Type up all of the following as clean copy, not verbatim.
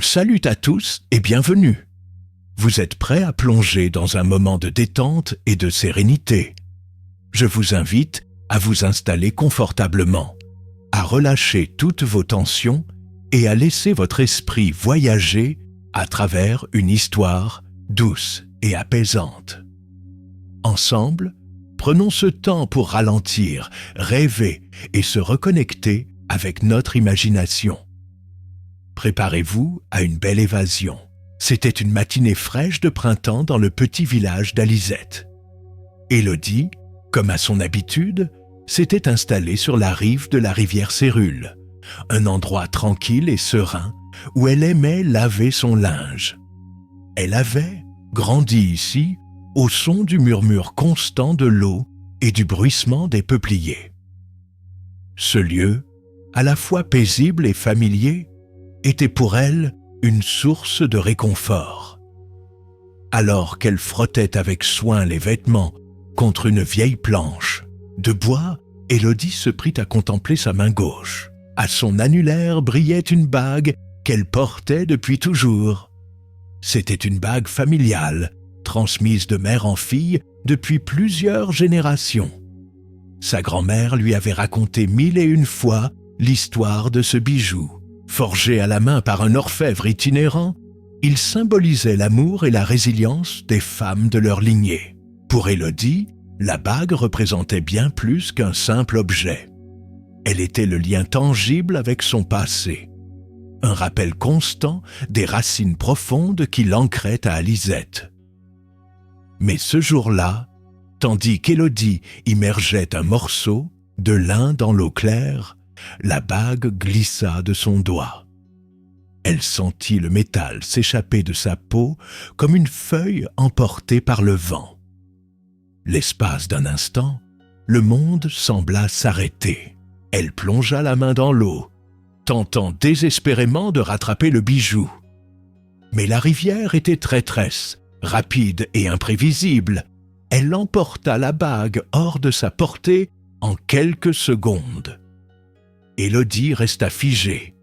Salut à tous et bienvenue. Vous êtes prêts à plonger dans un moment de détente et de sérénité. Je vous invite à vous installer confortablement, à relâcher toutes vos tensions et à laisser votre esprit voyager à travers une histoire douce et apaisante. Ensemble, prenons ce temps pour ralentir, rêver et se reconnecter avec notre imagination. Préparez-vous à une belle évasion. C'était une matinée fraîche de printemps dans le petit village d'Alizette. Élodie, comme à son habitude, s'était installée sur la rive de la rivière Cérule, un endroit tranquille et serein où elle aimait laver son linge. Elle avait grandi ici au son du murmure constant de l'eau et du bruissement des peupliers. Ce lieu, à la fois paisible et familier, était pour elle une source de réconfort. Alors qu'elle frottait avec soin les vêtements contre une vieille planche de bois, Élodie se prit à contempler sa main gauche. À son annulaire brillait une bague qu'elle portait depuis toujours. C'était une bague familiale, transmise de mère en fille depuis plusieurs générations. Sa grand-mère lui avait raconté 1001 fois l'histoire de ce bijou. Forgé à la main par un orfèvre itinérant, il symbolisait l'amour et la résilience des femmes de leur lignée. Pour Élodie, la bague représentait bien plus qu'un simple objet. Elle était le lien tangible avec son passé, un rappel constant des racines profondes qui l'ancraient à Alizette. Mais ce jour-là, tandis qu'Élodie immergeait un morceau de lin dans l'eau claire, la bague glissa de son doigt. Elle sentit le métal s'échapper de sa peau comme une feuille emportée par le vent. L'espace d'un instant, le monde sembla s'arrêter. Elle plongea la main dans l'eau, tentant désespérément de rattraper le bijou. Mais la rivière était traîtresse, rapide et imprévisible. Elle emporta la bague hors de sa portée en quelques secondes. Élodie resta figée,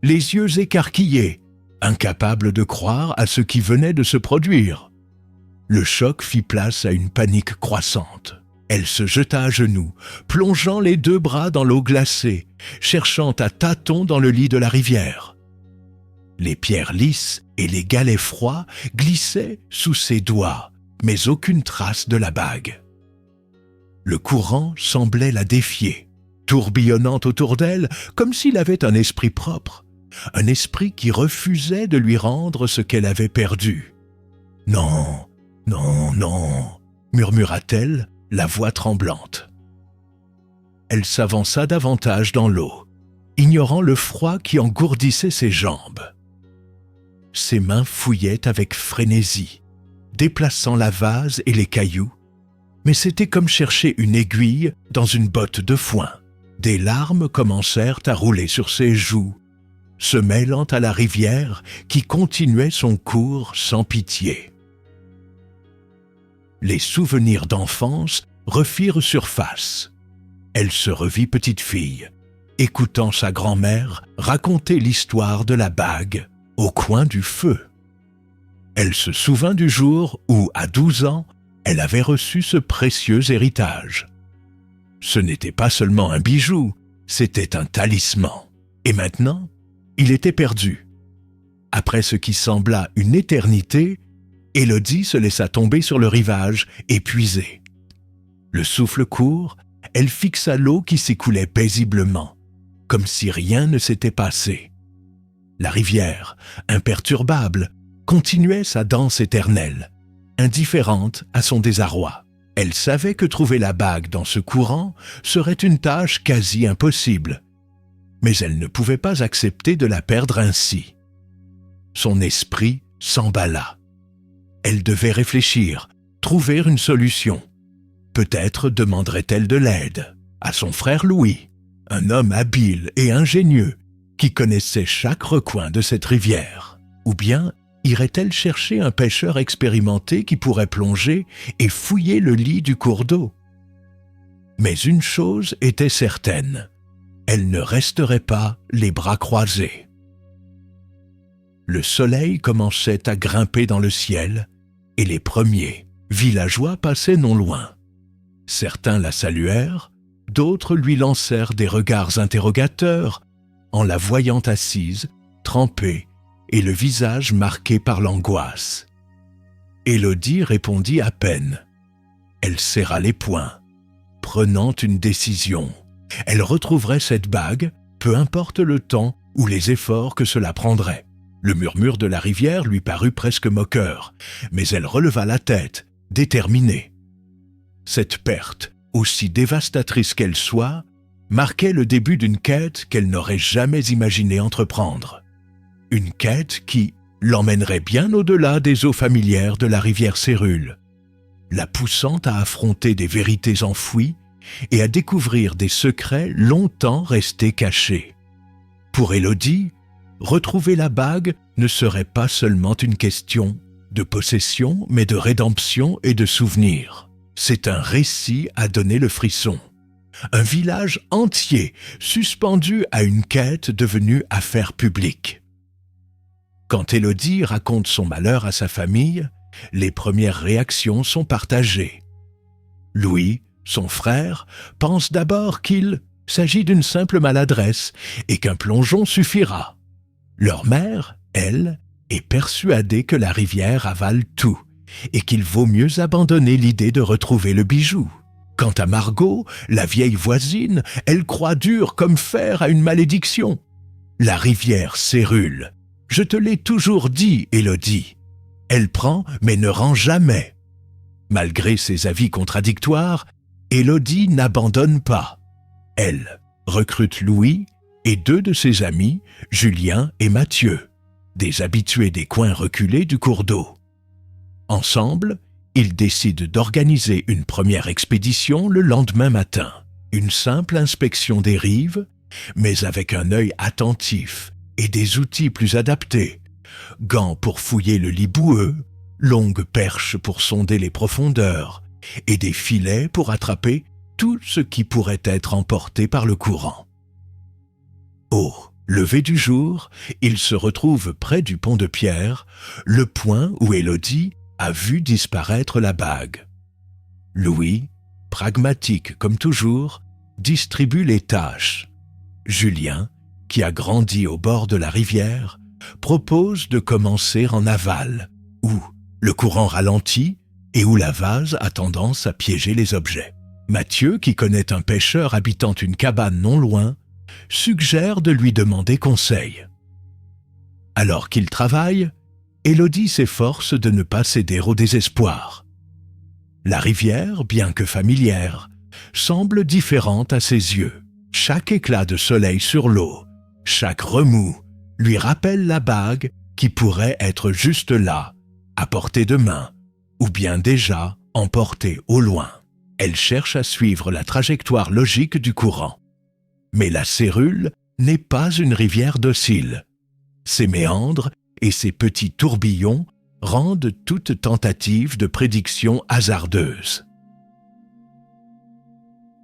les yeux écarquillés, incapable de croire à ce qui venait de se produire. Le choc fit place à une panique croissante. Elle se jeta à genoux, plongeant les 2 bras dans l'eau glacée, cherchant à tâtons dans le lit de la rivière. Les pierres lisses et les galets froids glissaient sous ses doigts, mais aucune trace de la bague. Le courant semblait la défier, tourbillonnant autour d'elle comme s'il avait un esprit propre, un esprit qui refusait de lui rendre ce qu'elle avait perdu. « Non, non, non » murmura-t-elle, la voix tremblante. Elle s'avança davantage dans l'eau, ignorant le froid qui engourdissait ses jambes. Ses mains fouillaient avec frénésie, déplaçant la vase et les cailloux, mais c'était comme chercher une aiguille dans une botte de foin. Des larmes commencèrent à rouler sur ses joues, se mêlant à la rivière qui continuait son cours sans pitié. Les souvenirs d'enfance refirent surface. Elle se revit petite fille, écoutant sa grand-mère raconter l'histoire de la bague au coin du feu. Elle se souvint du jour où, à 12 ans, elle avait reçu ce précieux héritage. Ce n'était pas seulement un bijou, c'était un talisman. Et maintenant, il était perdu. Après ce qui sembla une éternité, Élodie se laissa tomber sur le rivage, épuisée. Le souffle court, elle fixa l'eau qui s'écoulait paisiblement, comme si rien ne s'était passé. La rivière, imperturbable, continuait sa danse éternelle, indifférente à son désarroi. Elle savait que trouver la bague dans ce courant serait une tâche quasi impossible, mais elle ne pouvait pas accepter de la perdre ainsi. Son esprit s'emballa. Elle devait réfléchir, trouver une solution. Peut-être demanderait-elle de l'aide à son frère Louis, un homme habile et ingénieux qui connaissait chaque recoin de cette rivière. Ou bien irait-elle chercher un pêcheur expérimenté qui pourrait plonger et fouiller le lit du cours d'eau? Mais une chose était certaine, elle ne resterait pas les bras croisés. Le soleil commençait à grimper dans le ciel et les premiers villageois passaient non loin. Certains la saluèrent, d'autres lui lancèrent des regards interrogateurs en la voyant assise, trempée et le visage marqué par l'angoisse. Élodie répondit à peine. Elle serra les poings, prenant une décision. Elle retrouverait cette bague, peu importe le temps ou les efforts que cela prendrait. Le murmure de la rivière lui parut presque moqueur, mais elle releva la tête, déterminée. Cette perte, aussi dévastatrice qu'elle soit, marquait le début d'une quête qu'elle n'aurait jamais imaginé entreprendre. Une quête qui l'emmènerait bien au-delà des eaux familières de la rivière Cérule, la poussant à affronter des vérités enfouies et à découvrir des secrets longtemps restés cachés. Pour Élodie, retrouver la bague ne serait pas seulement une question de possession, mais de rédemption et de souvenir. C'est un récit à donner le frisson. Un village entier suspendu à une quête devenue affaire publique. Quand Élodie raconte son malheur à sa famille, les premières réactions sont partagées. Louis, son frère, pense d'abord qu'il s'agit d'une simple maladresse et qu'un plongeon suffira. Leur mère, elle, est persuadée que la rivière avale tout et qu'il vaut mieux abandonner l'idée de retrouver le bijou. Quant à Margot, la vieille voisine, elle croit dur comme fer à une malédiction. La rivière Cérule. Je te l'ai toujours dit, Élodie. Elle prend mais ne rend jamais. Malgré ses avis contradictoires, Élodie n'abandonne pas. Elle recrute Louis et 2 de ses amis, Julien et Mathieu, des habitués des coins reculés du cours d'eau. Ensemble, ils décident d'organiser une première expédition le lendemain matin. Une simple inspection des rives, mais avec un œil attentif et des outils plus adaptés. Gants pour fouiller le lit boueux, longues perches pour sonder les profondeurs et des filets pour attraper tout ce qui pourrait être emporté par le courant. Au lever du jour, ils se retrouvent près du pont de pierre, le point où Élodie a vu disparaître la bague. Louis, pragmatique comme toujours, distribue les tâches. Julien, qui a grandi au bord de la rivière, propose de commencer en aval, où le courant ralentit et où la vase a tendance à piéger les objets. Mathieu, qui connaît un pêcheur habitant une cabane non loin, suggère de lui demander conseil. Alors qu'il travaille, Élodie s'efforce de ne pas céder au désespoir. La rivière, bien que familière, semble différente à ses yeux. Chaque éclat de soleil sur l'eau, chaque remous, lui rappelle la bague qui pourrait être juste là, à portée de main, ou bien déjà emportée au loin. Elle cherche à suivre la trajectoire logique du courant. Mais la Cérule n'est pas une rivière docile. Ses méandres et ses petits tourbillons rendent toute tentative de prédiction hasardeuse.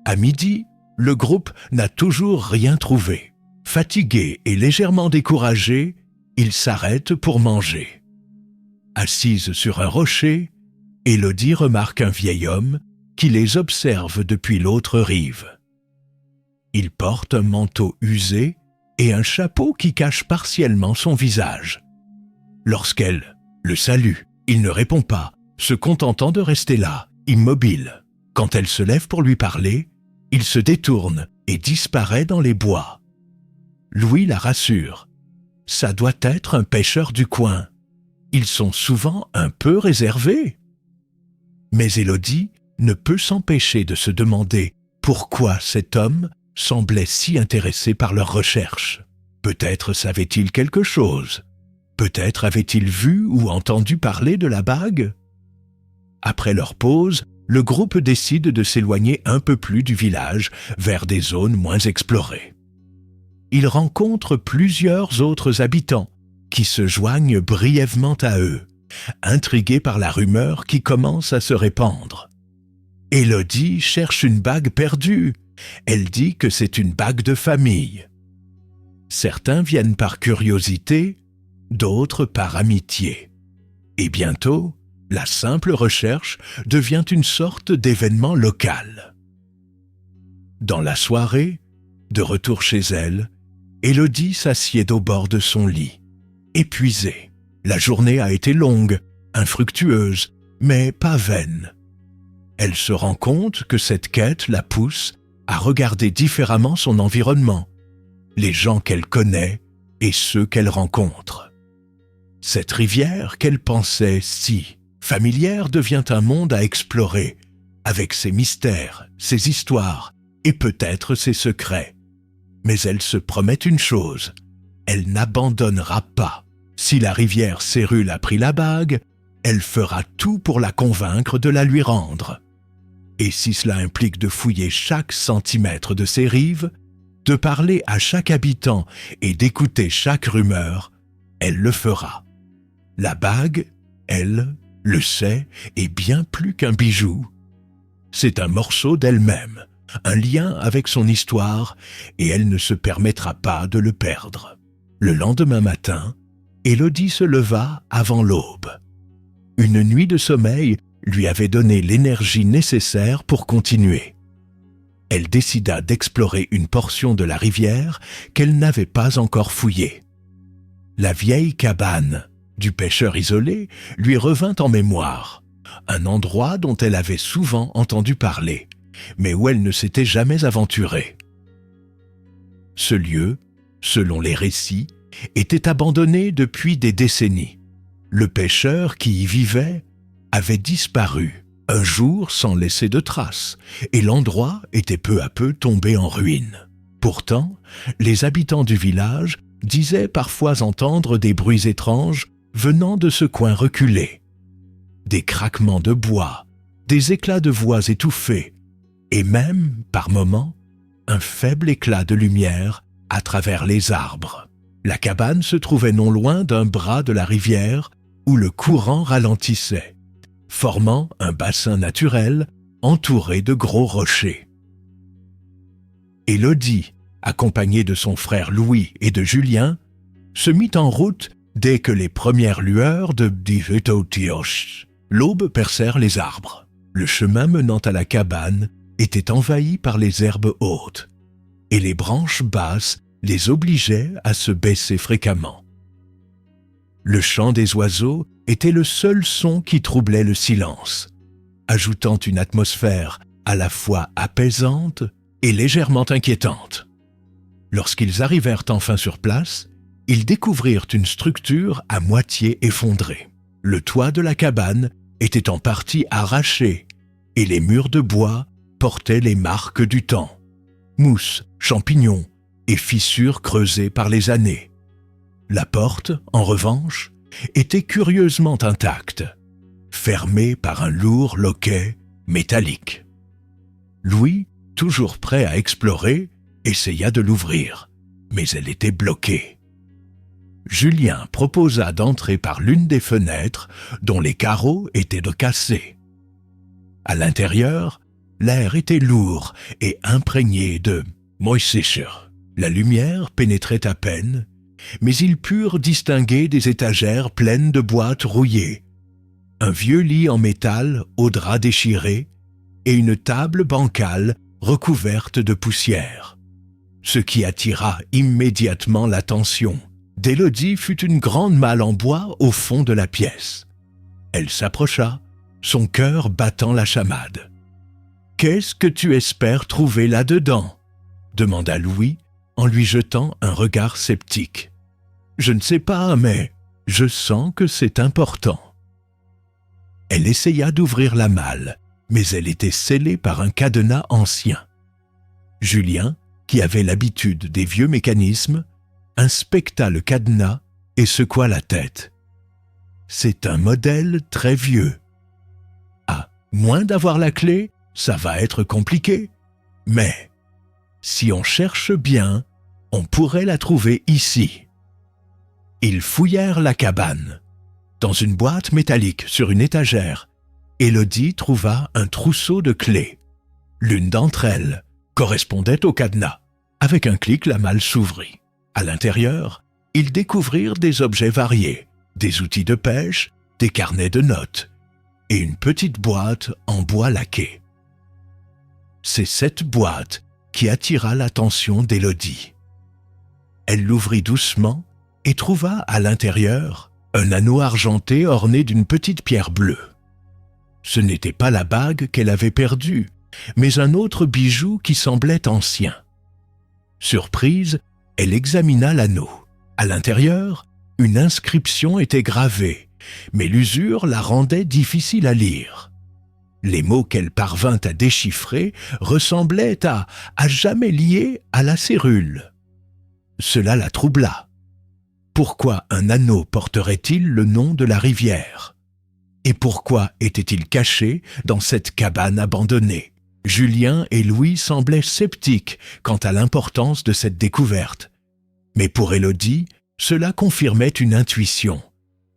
À midi, le groupe n'a toujours rien trouvé. Fatigué et légèrement découragé, ils s'arrêtent pour manger. Assise sur un rocher, Élodie remarque un vieil homme qui les observe depuis l'autre rive. Il porte un manteau usé et un chapeau qui cache partiellement son visage. Lorsqu'elle le salue, il ne répond pas, se contentant de rester là, immobile. Quand elle se lève pour lui parler, il se détourne et disparaît dans les bois. Louis la rassure. Ça doit être un pêcheur du coin. Ils sont souvent un peu réservés. Mais Élodie ne peut s'empêcher de se demander pourquoi cet homme semblait si intéressé par leurs recherches. Peut-être savait-il quelque chose. Peut-être avait-il vu ou entendu parler de la bague. Après leur pause, le groupe décide de s'éloigner un peu plus du village, vers des zones moins explorées. Ils rencontrent plusieurs autres habitants qui se joignent brièvement à eux, intrigués par la rumeur qui commence à se répandre. Élodie cherche une bague perdue. Elle dit que c'est une bague de famille. Certains viennent par curiosité, d'autres par amitié. Et bientôt, la simple recherche devient une sorte d'événement local. Dans la soirée, de retour chez elle, Élodie s'assied au bord de son lit, épuisée. La journée a été longue, infructueuse, mais pas vaine. Elle se rend compte que cette quête la pousse à regarder différemment son environnement, les gens qu'elle connaît et ceux qu'elle rencontre. Cette rivière qu'elle pensait si familière devient un monde à explorer, avec ses mystères, ses histoires et peut-être ses secrets. Mais elle se promet une chose, elle n'abandonnera pas. Si la rivière Sérule a pris la bague, elle fera tout pour la convaincre de la lui rendre. Et si cela implique de fouiller chaque centimètre de ses rives, de parler à chaque habitant et d'écouter chaque rumeur, elle le fera. La bague, elle, le sait, est bien plus qu'un bijou. C'est un morceau d'elle-même, un lien avec son histoire, et elle ne se permettra pas de le perdre. Le lendemain matin, Élodie se leva avant l'aube. Une nuit de sommeil lui avait donné l'énergie nécessaire pour continuer. Elle décida d'explorer une portion de la rivière qu'elle n'avait pas encore fouillée. La vieille cabane du pêcheur isolé lui revint en mémoire, un endroit dont elle avait souvent entendu parler, mais où elle ne s'était jamais aventurée. Ce lieu, selon les récits, était abandonné depuis des décennies. Le pêcheur qui y vivait avait disparu un jour sans laisser de traces, et l'endroit était peu à peu tombé en ruine. Pourtant, les habitants du village disaient parfois entendre des bruits étranges venant de ce coin reculé. Des craquements de bois, des éclats de voix étouffés, et même, par moments, un faible éclat de lumière à travers les arbres. La cabane se trouvait non loin d'un bras de la rivière où le courant ralentissait, formant un bassin naturel entouré de gros rochers. Élodie, accompagnée de son frère Louis et de Julien, se mit en route dès que les premières lueurs de l'aube percèrent les arbres. Le chemin menant à la cabane était envahi par les herbes hautes, et les branches basses les obligeaient à se baisser fréquemment. Le chant des oiseaux était le seul son qui troublait le silence, ajoutant une atmosphère à la fois apaisante et légèrement inquiétante. Lorsqu'ils arrivèrent enfin sur place, ils découvrirent une structure à moitié effondrée. Le toit de la cabane était en partie arraché et les murs de bois portaient les marques du temps. Mousse, champignons et fissures creusées par les années. La porte, en revanche, était curieusement intacte, fermée par un lourd loquet métallique. Louis, toujours prêt à explorer, essaya de l'ouvrir, mais elle était bloquée. Julien proposa d'entrer par l'une des fenêtres dont les carreaux étaient cassés. À l'intérieur, l'air était lourd et imprégné de moisissure. La lumière pénétrait à peine, mais ils purent distinguer des étagères pleines de boîtes rouillées, un vieux lit en métal aux draps déchirés et une table bancale recouverte de poussière. Ce qui attira immédiatement l'attention d'Élodie fut une grande malle en bois au fond de la pièce. Elle s'approcha, son cœur battant la chamade. « Qu'est-ce que tu espères trouver là-dedans » demanda Louis en lui jetant un regard sceptique. « Je ne sais pas, mais je sens que c'est important. » Elle essaya d'ouvrir la malle, mais elle était scellée par un cadenas ancien. Julien, qui avait l'habitude des vieux mécanismes, inspecta le cadenas et secoua la tête. C'est un modèle très vieux. À moins d'avoir la clé, ça va être compliqué. Mais si on cherche bien, on pourrait la trouver ici. Ils fouillèrent la cabane. Dans une boîte métallique sur une étagère, Élodie trouva un trousseau de clés. L'une d'entre elles correspondait au cadenas. Avec un clic, la malle s'ouvrit. À l'intérieur, ils découvrirent des objets variés, des outils de pêche, des carnets de notes et une petite boîte en bois laqué. C'est cette boîte qui attira l'attention d'Élodie. Elle l'ouvrit doucement et trouva à l'intérieur un anneau argenté orné d'une petite pierre bleue. Ce n'était pas la bague qu'elle avait perdue, mais un autre bijou qui semblait ancien. Surprise, elle examina l'anneau. À l'intérieur, une inscription était gravée, mais l'usure la rendait difficile à lire. Les mots qu'elle parvint à déchiffrer ressemblaient à jamais liés à la cérule. Cela la troubla. Pourquoi un anneau porterait-il le nom de la rivière? Et pourquoi était-il caché dans cette cabane abandonnée? Julien et Louis semblaient sceptiques quant à l'importance de cette découverte. Mais pour Élodie, cela confirmait une intuition.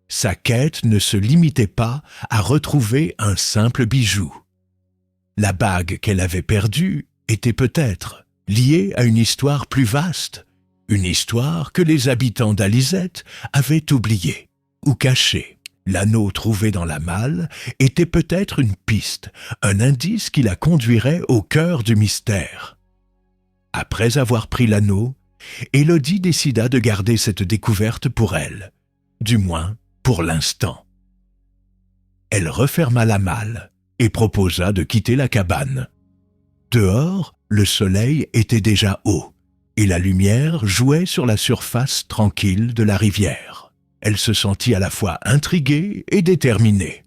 Sa quête ne se limitait pas à retrouver un simple bijou. La bague qu'elle avait perdue était peut-être liée à une histoire plus vaste, une histoire que les habitants d'Alizette avaient oubliée ou cachée. L'anneau trouvé dans la malle était peut-être une piste, un indice qui la conduirait au cœur du mystère. Après avoir pris l'anneau, Élodie décida de garder cette découverte pour elle, du moins pour l'instant. Elle referma la malle et proposa de quitter la cabane. Dehors, le soleil était déjà haut et la lumière jouait sur la surface tranquille de la rivière. Elle se sentit à la fois intriguée et déterminée.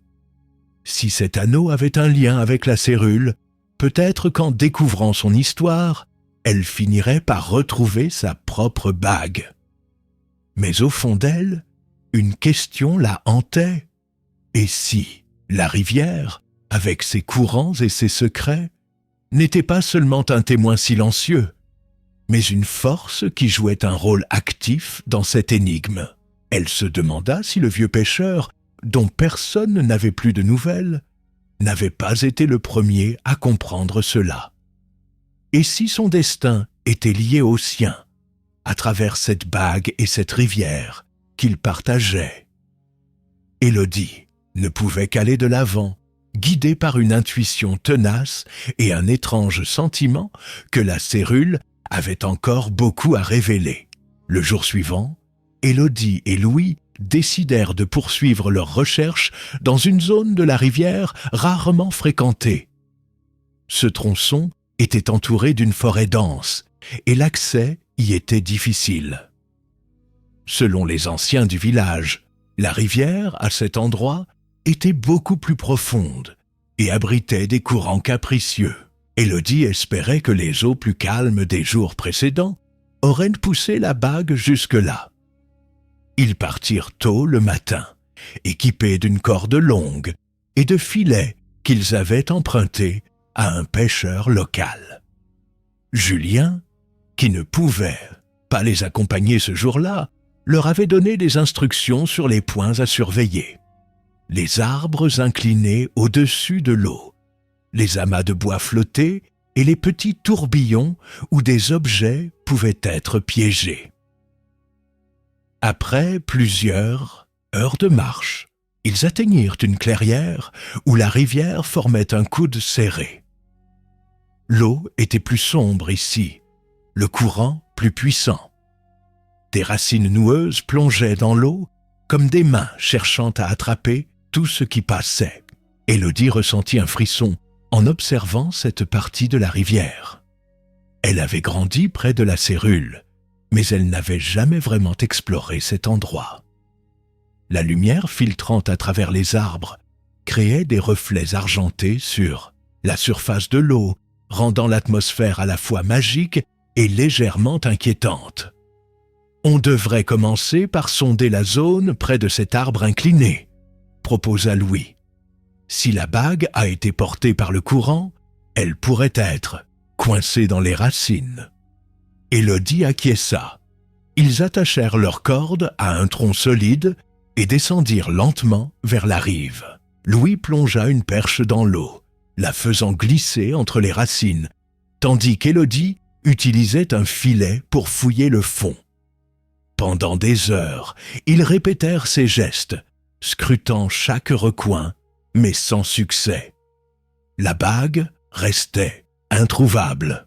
Si cet anneau avait un lien avec la cérule, peut-être qu'en découvrant son histoire, elle finirait par retrouver sa propre bague. Mais au fond d'elle, une question la hantait. Et si la rivière, avec ses courants et ses secrets, n'était pas seulement un témoin silencieux, mais une force qui jouait un rôle actif dans cette énigme? Elle se demanda si le vieux pêcheur, dont personne n'avait plus de nouvelles, n'avait pas été le premier à comprendre cela. Et si son destin était lié au sien, à travers cette bague et cette rivière qu'ils partageaient? Élodie ne pouvait qu'aller de l'avant, guidée par une intuition tenace et un étrange sentiment que la cérule avait encore beaucoup à révéler. Le jour suivant, Élodie et Louis décidèrent de poursuivre leurs recherches dans une zone de la rivière rarement fréquentée. Ce tronçon était entouré d'une forêt dense et l'accès y était difficile. Selon les anciens du village, la rivière, à cet endroit, était beaucoup plus profonde et abritait des courants capricieux. Élodie espérait que les eaux plus calmes des jours précédents auraient poussé la bague jusque-là. Ils partirent tôt le matin, équipés d'une corde longue et de filets qu'ils avaient empruntés à un pêcheur local. Julien, qui ne pouvait pas les accompagner ce jour-là, leur avait donné des instructions sur les points à surveiller. Les arbres inclinés au-dessus de l'eau, les amas de bois flottés et les petits tourbillons où des objets pouvaient être piégés. Après plusieurs heures de marche, ils atteignirent une clairière où la rivière formait un coude serré. L'eau était plus sombre ici, le courant plus puissant. Des racines noueuses plongeaient dans l'eau comme des mains cherchant à attraper tout ce qui passait. Élodie ressentit un frisson en observant cette partie de la rivière. Elle avait grandi près de la cérule, mais elle n'avait jamais vraiment exploré cet endroit. La lumière filtrant à travers les arbres créait des reflets argentés sur la surface de l'eau, rendant l'atmosphère à la fois magique et légèrement inquiétante. On devrait commencer par sonder la zone près de cet arbre incliné, proposa Louis. Si la bague a été portée par le courant, elle pourrait être coincée dans les racines. Élodie acquiesça. Ils attachèrent leurs cordes à un tronc solide et descendirent lentement vers la rive. Louis plongea une perche dans l'eau, la faisant glisser entre les racines, tandis qu'Élodie utilisait un filet pour fouiller le fond. Pendant des heures, ils répétèrent ces gestes, scrutant chaque recoin, mais sans succès. La bague restait introuvable.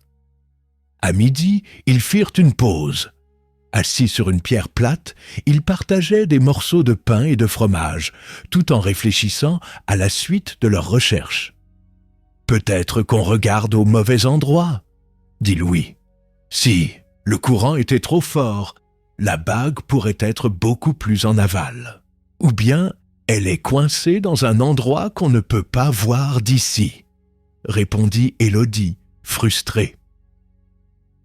À midi, ils firent une pause. Assis sur une pierre plate, ils partageaient des morceaux de pain et de fromage, tout en réfléchissant à la suite de leurs recherches. « Peut-être qu'on regarde au mauvais endroit, » dit Louis. « Si le courant était trop fort, la bague pourrait être beaucoup plus en aval. Ou bien elle est coincée dans un endroit qu'on ne peut pas voir d'ici, » répondit Élodie, frustrée.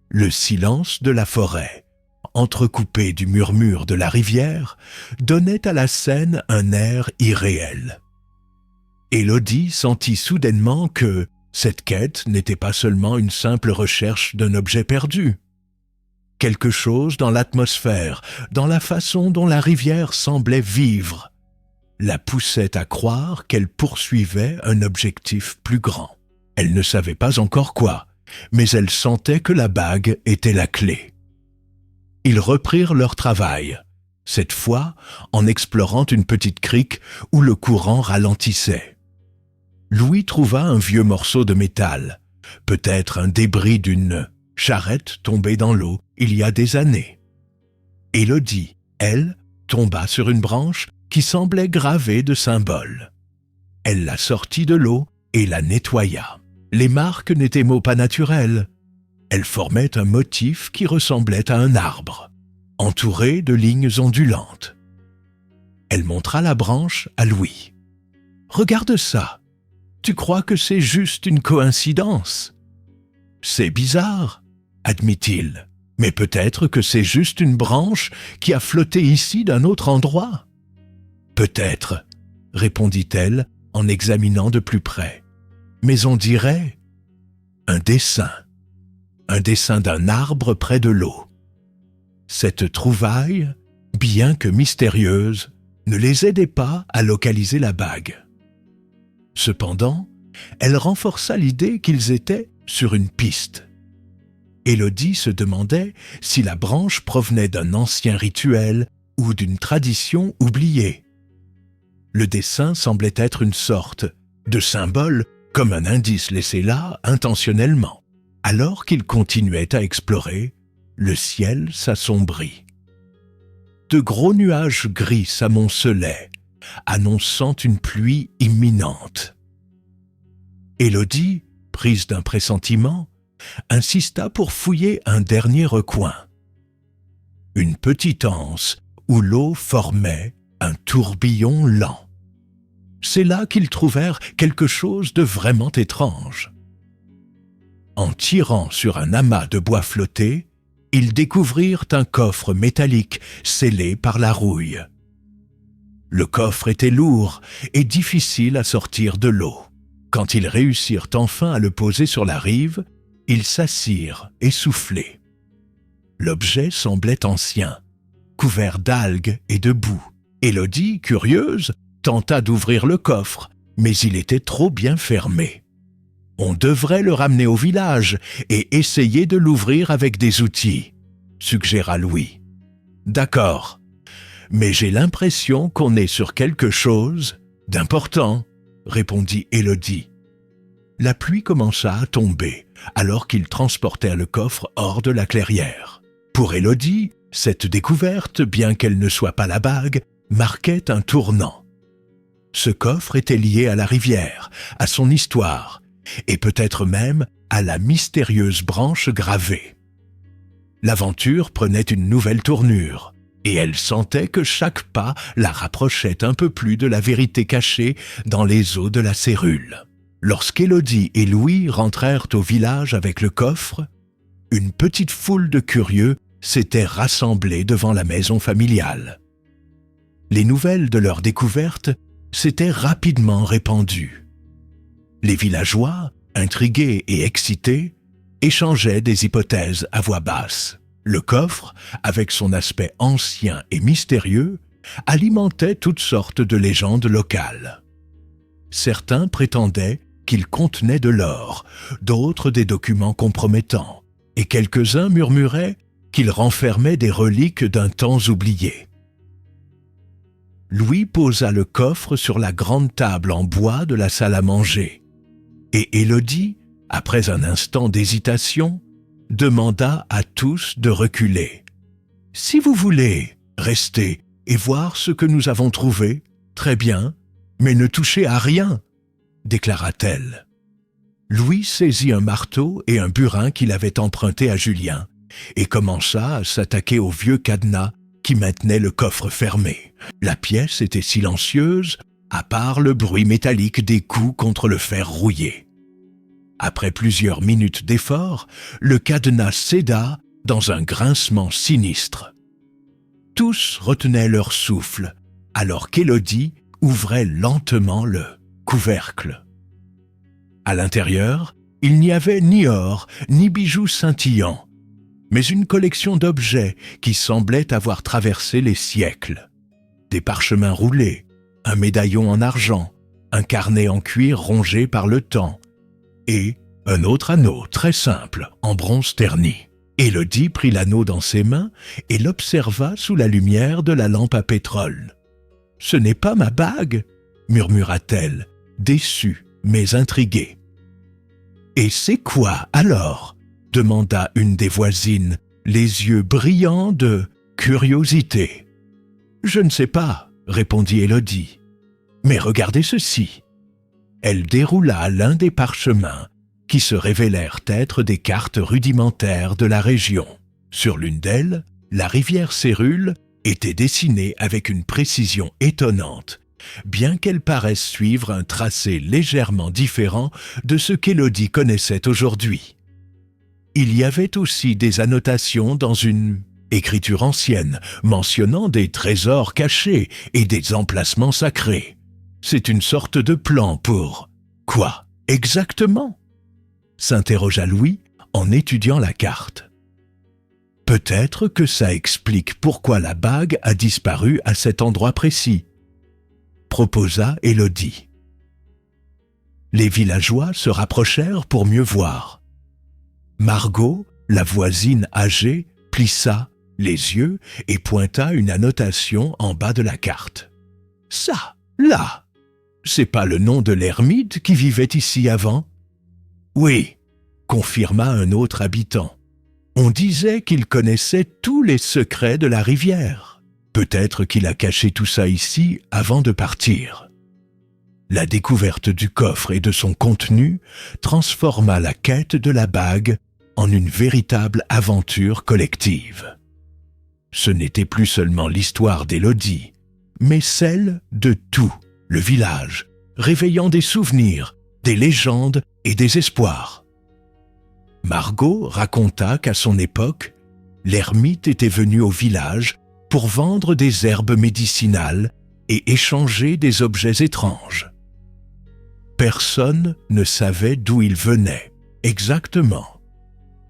Le silence de la forêt, entrecoupé du murmure de la rivière, donnait à la scène un air irréel. Élodie sentit soudainement que cette quête n'était pas seulement une simple recherche d'un objet perdu. Quelque chose dans l'atmosphère, dans la façon dont la rivière semblait vivre, la poussait à croire qu'elle poursuivait un objectif plus grand. Elle ne savait pas encore quoi, mais elle sentait que la bague était la clé. Ils reprirent leur travail, cette fois en explorant une petite crique où le courant ralentissait. Louis trouva un vieux morceau de métal, peut-être un débris d'une charrette tombée dans l'eau il y a des années. Élodie, elle, tomba sur une branche qui semblait gravée de symboles. Elle la sortit de l'eau et la nettoya. Les marques n'étaient pas naturelles. Elles formaient un motif qui ressemblait à un arbre, entouré de lignes ondulantes. Elle montra la branche à Louis. « Regarde ça. Tu crois que c'est juste une coïncidence ? » « C'est bizarre, » admit-il. « Mais peut-être que c'est juste une branche qui a flotté ici d'un autre endroit. »« Peut-être, » répondit-elle en examinant de plus près. « Mais on dirait un dessin d'un arbre près de l'eau. » Cette trouvaille, bien que mystérieuse, ne les aidait pas à localiser la bague. Cependant, elle renforça l'idée qu'ils étaient sur une piste. Élodie se demandait si la branche provenait d'un ancien rituel ou d'une tradition oubliée. Le dessin semblait être une sorte de symbole, comme un indice laissé là intentionnellement. Alors qu'ils continuaient à explorer, le ciel s'assombrit. De gros nuages gris s'amoncelaient, annonçant une pluie imminente. Élodie, prise d'un pressentiment, insista pour fouiller un dernier recoin. Une petite anse où l'eau formait un tourbillon lent. C'est là qu'ils trouvèrent quelque chose de vraiment étrange. En tirant sur un amas de bois flotté, ils découvrirent un coffre métallique scellé par la rouille. Le coffre était lourd et difficile à sortir de l'eau. Quand ils réussirent enfin à le poser sur la rive, ils s'assirent essoufflés. L'objet semblait ancien, couvert d'algues et de boue. Élodie, curieuse, tenta d'ouvrir le coffre, mais il était trop bien fermé. On devrait le ramener au village et essayer de l'ouvrir avec des outils, suggéra Louis. D'accord, mais j'ai l'impression qu'on est sur quelque chose d'important, répondit Élodie. La pluie commença à tomber alors qu'ils transportèrent le coffre hors de la clairière. Pour Élodie, cette découverte, bien qu'elle ne soit pas la bague, marquait un tournant. Ce coffre était lié à la rivière, à son histoire, et peut-être même à la mystérieuse branche gravée. L'aventure prenait une nouvelle tournure, et elle sentait que chaque pas la rapprochait un peu plus de la vérité cachée dans les eaux de la Cérule. Lorsqu'Élodie et Louis rentrèrent au village avec le coffre, une petite foule de curieux s'était rassemblée devant la maison familiale. Les nouvelles de leur découverte s'étaient rapidement répandues. Les villageois, intrigués et excités, échangeaient des hypothèses à voix basse. Le coffre, avec son aspect ancien et mystérieux, alimentait toutes sortes de légendes locales. Certains prétendaient qu'il contenait de l'or, d'autres des documents compromettants, et quelques-uns murmuraient qu'il renfermait des reliques d'un temps oublié. Louis posa le coffre sur la grande table en bois de la salle à manger, et Élodie, après un instant d'hésitation, demanda à tous de reculer. « Si vous voulez, restez et voir ce que nous avons trouvé, très bien, mais ne touchez à rien, déclara-t-elle. Louis saisit un marteau et un burin qu'il avait emprunté à Julien et commença à s'attaquer au vieux cadenas qui maintenait le coffre fermé. La pièce était silencieuse, à part le bruit métallique des coups contre le fer rouillé. Après plusieurs minutes d'effort, le cadenas céda dans un grincement sinistre. Tous retenaient leur souffle, alors qu'Élodie ouvrait lentement le couvercle. À l'intérieur, il n'y avait ni or, ni bijoux scintillants, mais une collection d'objets qui semblaient avoir traversé les siècles. Des parchemins roulés, un médaillon en argent, un carnet en cuir rongé par le temps, et un autre anneau très simple, en bronze terni. Élodie prit l'anneau dans ses mains et l'observa sous la lumière de la lampe à pétrole. « Ce n'est pas ma bague !» murmura-t-elle, déçue mais intriguée. « Et c'est quoi alors ?» demanda une des voisines, les yeux brillants de curiosité. « Je ne sais pas » répondit Élodie. « Mais regardez ceci !» Elle déroula l'un des parchemins qui se révélèrent être des cartes rudimentaires de la région. Sur l'une d'elles, la rivière Cérule était dessinée avec une précision étonnante, bien qu'elle paraisse suivre un tracé légèrement différent de ce qu'Élodie connaissait aujourd'hui. Il y avait aussi des annotations dans une écriture ancienne, mentionnant des trésors cachés et des emplacements sacrés. C'est une sorte de plan pour... Quoi, exactement ? S'interrogea Louis en étudiant la carte. Peut-être que ça explique pourquoi la bague a disparu à cet endroit précis, proposa Élodie. Les villageois se rapprochèrent pour mieux voir. Margot, la voisine âgée, plissa les yeux et pointa une annotation en bas de la carte. « Ça, là, c'est pas le nom de l'ermite qui vivait ici avant ?» « Oui, » confirma un autre habitant. « On disait qu'il connaissait tous les secrets de la rivière. Peut-être qu'il a caché tout ça ici avant de partir. » La découverte du coffre et de son contenu transforma la quête de la bague en une véritable aventure collective. Ce n'était plus seulement l'histoire d'Élodie, mais celle de tout le village, réveillant des souvenirs, des légendes et des espoirs. Margot raconta qu'à son époque, l'ermite était venu au village pour vendre des herbes médicinales et échanger des objets étranges. Personne ne savait d'où il venait exactement,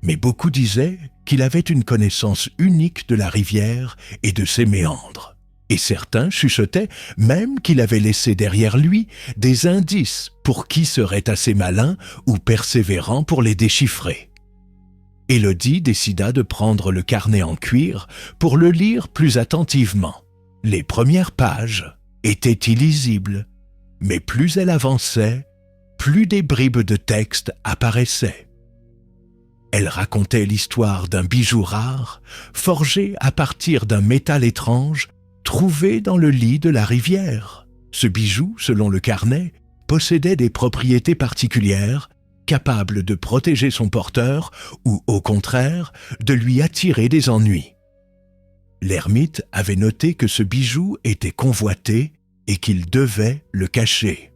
mais beaucoup disaient qu'il avait une connaissance unique de la rivière et de ses méandres. Et certains chuchotaient même qu'il avait laissé derrière lui des indices pour qui serait assez malin ou persévérant pour les déchiffrer. Élodie décida de prendre le carnet en cuir pour le lire plus attentivement. Les premières pages étaient illisibles, mais plus elle avançait, plus des bribes de texte apparaissaient. Elle racontait l'histoire d'un bijou rare, forgé à partir d'un métal étrange, trouvé dans le lit de la rivière. Ce bijou, selon le carnet, possédait des propriétés particulières, capables de protéger son porteur ou, au contraire, de lui attirer des ennuis. L'ermite avait noté que ce bijou était convoité et qu'il devait le cacher.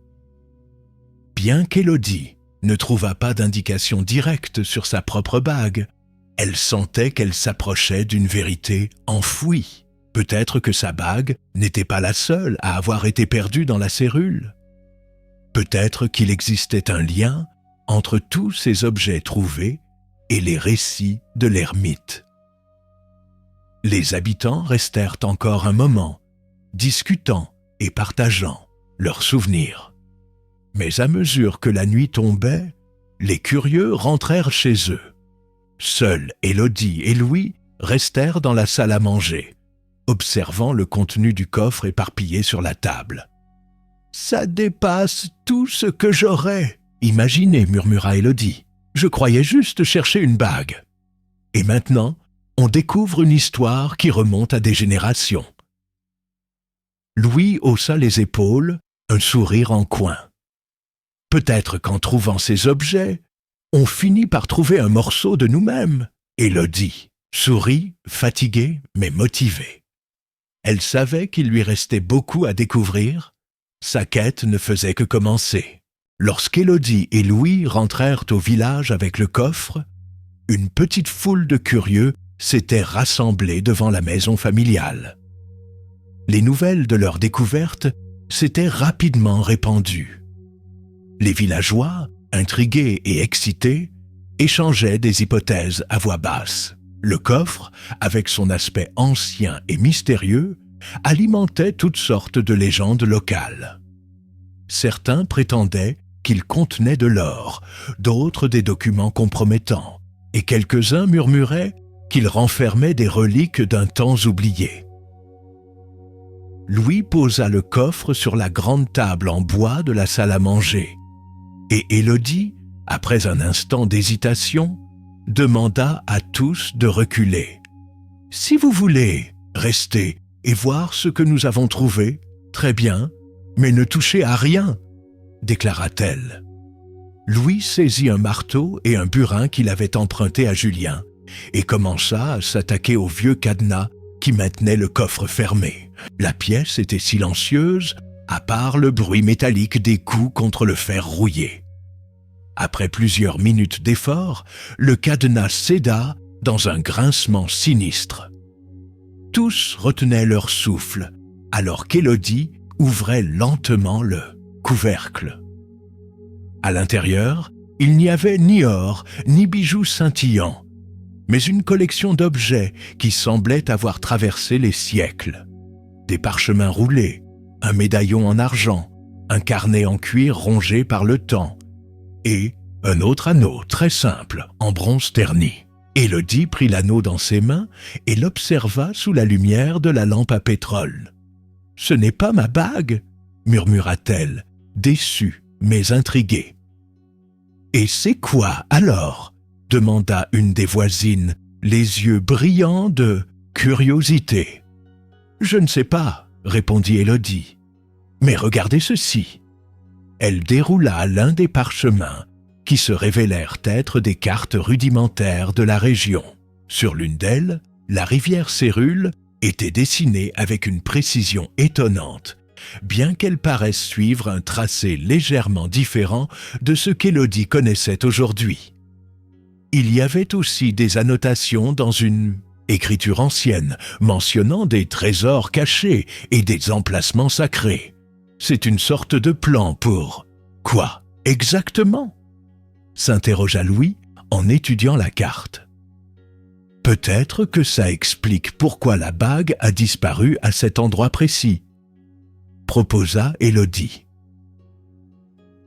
Bien qu'Élodie ne trouvât pas d'indication directe sur sa propre bague, elle sentait qu'elle s'approchait d'une vérité enfouie. Peut-être que sa bague n'était pas la seule à avoir été perdue dans la cérule. Peut-être qu'il existait un lien entre tous ces objets trouvés et les récits de l'ermite. Les habitants restèrent encore un moment, discutant et partageant leurs souvenirs. Mais à mesure que la nuit tombait, les curieux rentrèrent chez eux. Seuls Élodie et Louis restèrent dans la salle à manger, observant le contenu du coffre éparpillé sur la table. « Ça dépasse tout ce que j'aurais imaginé, » murmura Élodie. « Je croyais juste chercher une bague. » Et maintenant, on découvre une histoire qui remonte à des générations. Louis haussa les épaules, un sourire en coin. Peut-être qu'en trouvant ces objets, on finit par trouver un morceau de nous-mêmes. Élodie sourit, fatiguée mais motivée. Elle savait qu'il lui restait beaucoup à découvrir. Sa quête ne faisait que commencer. Lorsqu'Élodie et Louis rentrèrent au village avec le coffre, une petite foule de curieux s'était rassemblée devant la maison familiale. Les nouvelles de leur découverte s'étaient rapidement répandues. Les villageois, intrigués et excités, échangeaient des hypothèses à voix basse. Le coffre, avec son aspect ancien et mystérieux, alimentait toutes sortes de légendes locales. Certains prétendaient qu'il contenait de l'or, d'autres des documents compromettants, et quelques-uns murmuraient qu'il renfermait des reliques d'un temps oublié. Louis posa le coffre sur la grande table en bois de la salle à manger, et Élodie, après un instant d'hésitation, demanda à tous de reculer. « Si vous voulez, restez et voir ce que nous avons trouvé, très bien, mais ne touchez à rien, » déclara-t-elle. Louis saisit un marteau et un burin qu'il avait emprunté à Julien et commença à s'attaquer au vieux cadenas qui maintenait le coffre fermé. La pièce était silencieuse, à part le bruit métallique des coups contre le fer rouillé. Après plusieurs minutes d'effort, le cadenas céda dans un grincement sinistre. Tous retenaient leur souffle, alors qu'Élodie ouvrait lentement le couvercle. À l'intérieur, il n'y avait ni or, ni bijoux scintillants, mais une collection d'objets qui semblaient avoir traversé les siècles. Des parchemins roulés, un médaillon en argent, un carnet en cuir rongé par le temps, et un autre anneau très simple, en bronze terni. Élodie prit l'anneau dans ses mains et l'observa sous la lumière de la lampe à pétrole. « Ce n'est pas ma bague » murmura-t-elle, déçue mais intriguée. « Et c'est quoi alors ?» demanda une des voisines, les yeux brillants de curiosité. « Je ne sais pas » répondit Élodie. « Mais regardez ceci !» Elle déroula l'un des parchemins qui se révélèrent être des cartes rudimentaires de la région. Sur l'une d'elles, la rivière Cérule était dessinée avec une précision étonnante, bien qu'elle paraisse suivre un tracé légèrement différent de ce qu'Élodie connaissait aujourd'hui. Il y avait aussi des annotations dans une écriture ancienne, mentionnant des trésors cachés et des emplacements sacrés. C'est une sorte de plan pour... Quoi exactement ? S'interrogea Louis en étudiant la carte. Peut-être que ça explique pourquoi la bague a disparu à cet endroit précis, proposa Élodie.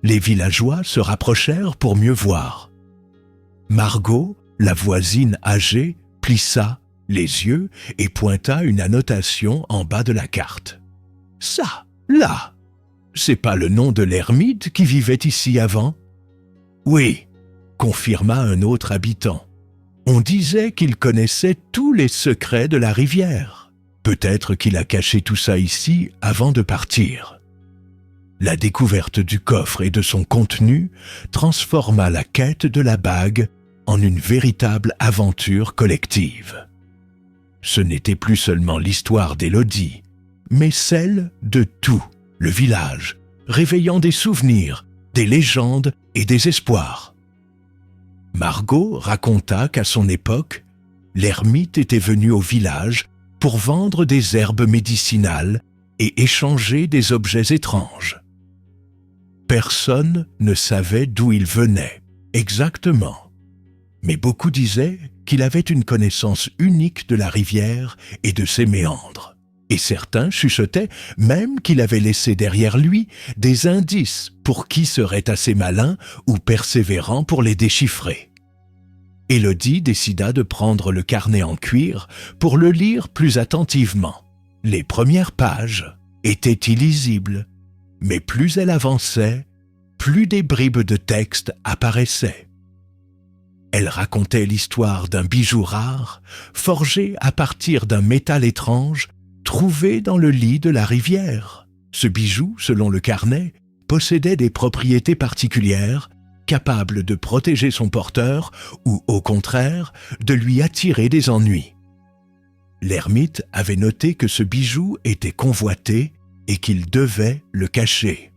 Les villageois se rapprochèrent pour mieux voir. Margot, la voisine âgée, plissa les yeux et pointa une annotation en bas de la carte. « Ça, là, c'est pas le nom de l'ermite qui vivait ici avant ?» « Oui, » confirma un autre habitant. « On disait qu'il connaissait tous les secrets de la rivière. Peut-être qu'il a caché tout ça ici avant de partir. » La découverte du coffre et de son contenu transforma la quête de la bague en une véritable aventure collective. Ce n'était plus seulement l'histoire d'Élodie, mais celle de tout le village, réveillant des souvenirs, des légendes et des espoirs. Margot raconta qu'à son époque, l'ermite était venu au village pour vendre des herbes médicinales et échanger des objets étranges. Personne ne savait d'où il venait exactement, mais beaucoup disaient qu'il avait une connaissance unique de la rivière et de ses méandres. Et certains chuchotaient même qu'il avait laissé derrière lui des indices pour qui serait assez malin ou persévérant pour les déchiffrer. Élodie décida de prendre le carnet en cuir pour le lire plus attentivement. Les premières pages étaient illisibles, mais plus elle avançait, plus des bribes de texte apparaissaient. Elle racontait l'histoire d'un bijou rare, forgé à partir d'un métal étrange, trouvé dans le lit de la rivière. Ce bijou, selon le carnet, possédait des propriétés particulières, capables de protéger son porteur ou, au contraire, de lui attirer des ennuis. L'ermite avait noté que ce bijou était convoité et qu'il devait le cacher.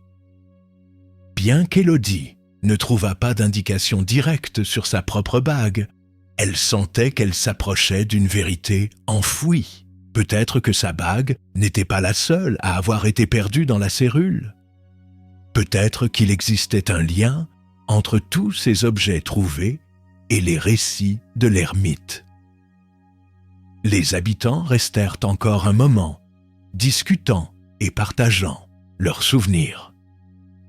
Bien qu'Élodie ne trouvât pas d'indication directe sur sa propre bague, elle sentait qu'elle s'approchait d'une vérité enfouie. Peut-être que sa bague n'était pas la seule à avoir été perdue dans la cérule. Peut-être qu'il existait un lien entre tous ces objets trouvés et les récits de l'ermite. Les habitants restèrent encore un moment, discutant et partageant leurs souvenirs.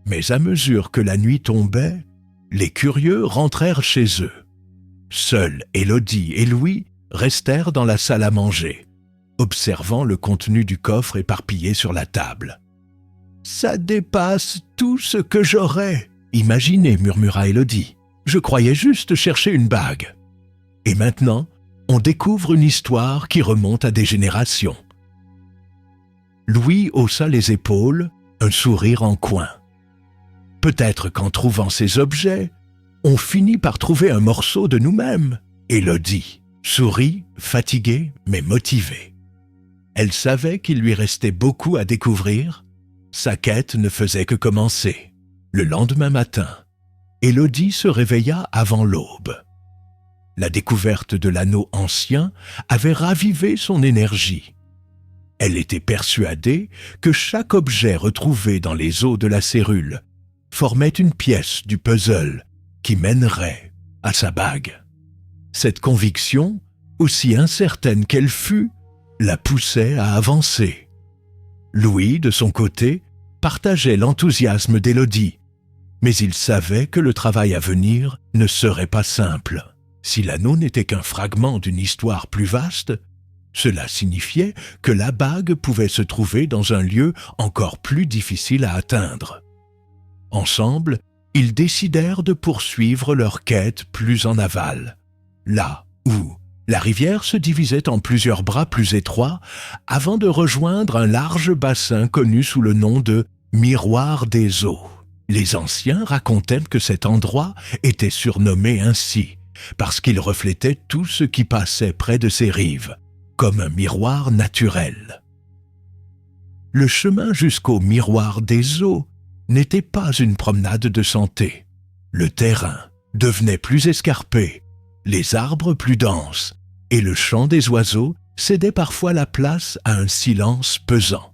Mais à mesure que la nuit tombait, les curieux rentrèrent chez eux. Seuls Élodie et Louis restèrent dans la salle à manger, observant le contenu du coffre éparpillé sur la table. « Ça dépasse tout ce que j'aurais imaginé, » murmura Élodie. « Je croyais juste chercher une bague. Et maintenant, on découvre une histoire qui remonte à des générations. » Louis haussa les épaules, un sourire en coin. « Peut-être qu'en trouvant ces objets, on finit par trouver un morceau de nous-mêmes. » Élodie sourit, fatiguée mais motivée. Elle savait qu'il lui restait beaucoup à découvrir. Sa quête ne faisait que commencer. Le lendemain matin, Élodie se réveilla avant l'aube. La découverte de l'anneau ancien avait ravivé son énergie. Elle était persuadée que chaque objet retrouvé dans les os de la cérule formait une pièce du puzzle qui mènerait à sa bague. Cette conviction, aussi incertaine qu'elle fût, la poussait à avancer. Louis, de son côté, partageait l'enthousiasme d'Élodie, mais il savait que le travail à venir ne serait pas simple. Si l'anneau n'était qu'un fragment d'une histoire plus vaste, cela signifiait que la bague pouvait se trouver dans un lieu encore plus difficile à atteindre. Ensemble, ils décidèrent de poursuivre leur quête plus en aval, là où la rivière se divisait en plusieurs bras plus étroits avant de rejoindre un large bassin connu sous le nom de « Miroir des eaux ». Les anciens racontaient que cet endroit était surnommé ainsi parce qu'il reflétait tout ce qui passait près de ses rives, comme un miroir naturel. Le chemin jusqu'au Miroir des eaux n'était pas une promenade de santé. Le terrain devenait plus escarpé, les arbres plus denses, et le chant des oiseaux cédait parfois la place à un silence pesant.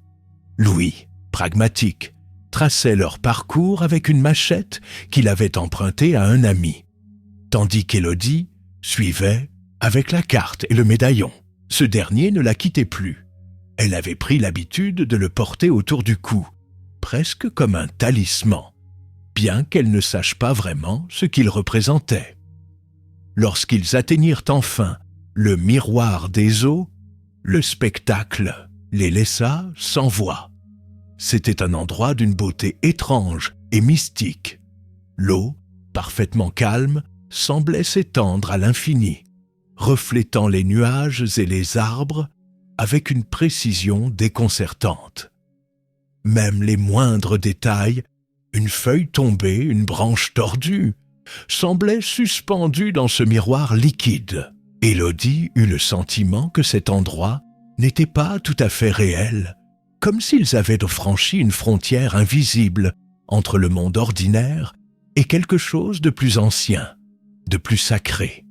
Louis, pragmatique, traçait leur parcours avec une machette qu'il avait empruntée à un ami, tandis qu'Élodie suivait avec la carte et le médaillon. Ce dernier ne la quittait plus. Elle avait pris l'habitude de le porter autour du cou, presque comme un talisman, bien qu'elle ne sache pas vraiment ce qu'il représentait. Lorsqu'ils atteignirent enfin le Miroir des eaux, le spectacle les laissa sans voix. C'était un endroit d'une beauté étrange et mystique. L'eau, parfaitement calme, semblait s'étendre à l'infini, reflétant les nuages et les arbres avec une précision déconcertante. Même les moindres détails, une feuille tombée, une branche tordue, semblaient suspendus dans ce miroir liquide. Élodie eut le sentiment que cet endroit n'était pas tout à fait réel, comme s'ils avaient franchi une frontière invisible entre le monde ordinaire et quelque chose de plus ancien, de plus sacré.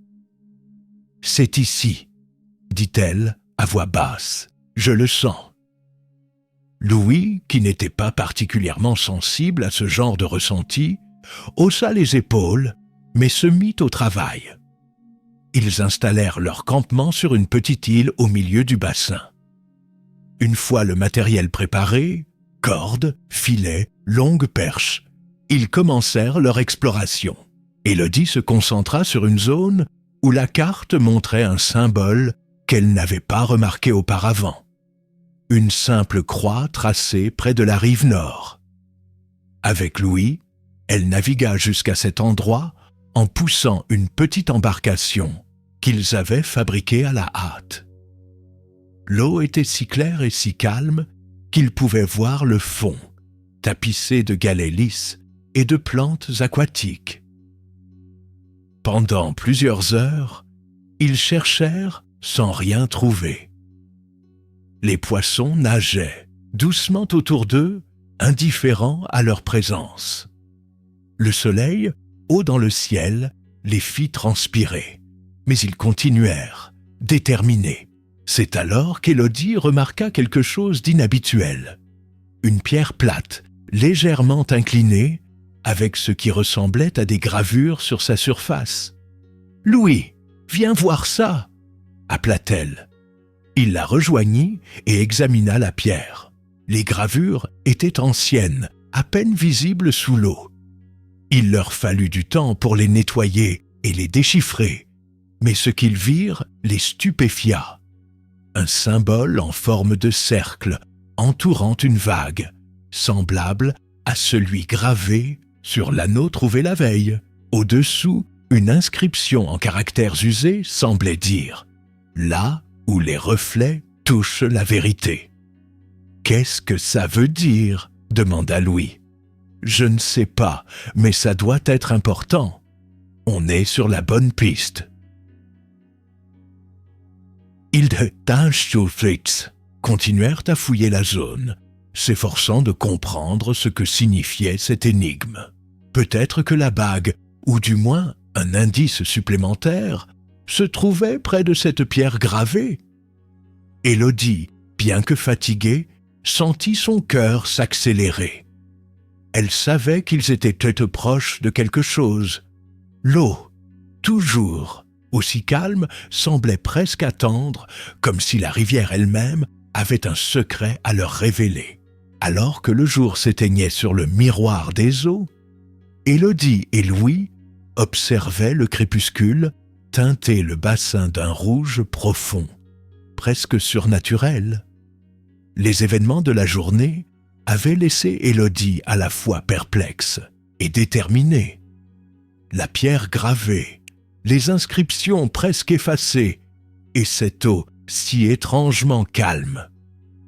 « C'est ici, » dit-elle à voix basse, « je le sens. » Louis, qui n'était pas particulièrement sensible à ce genre de ressenti, haussa les épaules, mais se mit au travail. Ils installèrent leur campement sur une petite île au milieu du bassin. Une fois le matériel préparé, cordes, filets, longues perches, ils commencèrent leur exploration. Élodie se concentra sur une zone où la carte montrait un symbole qu'elle n'avait pas remarqué auparavant. Une simple croix tracée près de la rive nord. Avec Louis, elle navigua jusqu'à cet endroit en poussant une petite embarcation qu'ils avaient fabriquée à la hâte. L'eau était si claire et si calme qu'ils pouvaient voir le fond, tapissé de galets lisses et de plantes aquatiques. Pendant plusieurs heures, ils cherchèrent sans rien trouver. Les poissons nageaient doucement autour d'eux, indifférents à leur présence. Le soleil, haut dans le ciel, les fit transpirer, mais ils continuèrent, déterminés. C'est alors qu'Élodie remarqua quelque chose d'inhabituel. Une pierre plate, légèrement inclinée, avec ce qui ressemblait à des gravures sur sa surface. « Louis, viens voir ça !» appela-t-elle. Il la rejoignit et examina la pierre. Les gravures étaient anciennes, à peine visibles sous l'eau. Il leur fallut du temps pour les nettoyer et les déchiffrer, mais ce qu'ils virent les stupéfia. Un symbole en forme de cercle entourant une vague, semblable à celui gravé sur l'anneau trouvé la veille. Au-dessous, une inscription en caractères usés semblait dire « Là où les reflets touchent la vérité ». « Qu'est-ce que ça veut dire ?» demanda Louis. « Je ne sais pas, mais ça doit être important. On est sur la bonne piste. » Ils continuèrent à fouiller la zone, s'efforçant de comprendre ce que signifiait cette énigme. Peut-être que la bague, ou du moins un indice supplémentaire, se trouvait près de cette pierre gravée. Élodie, bien que fatiguée, sentit son cœur s'accélérer. Elle savait qu'ils étaient tout proches de quelque chose. L'eau, toujours aussi calme, semblait presque attendre, comme si la rivière elle-même avait un secret à leur révéler. Alors que le jour s'éteignait sur le miroir des eaux, Élodie et Louis observaient le crépuscule teinter le bassin d'un rouge profond, presque surnaturel. Les événements de la journée avaient laissé Élodie à la fois perplexe et déterminée. La pierre gravée, les inscriptions presque effacées et cette eau si étrangement calme.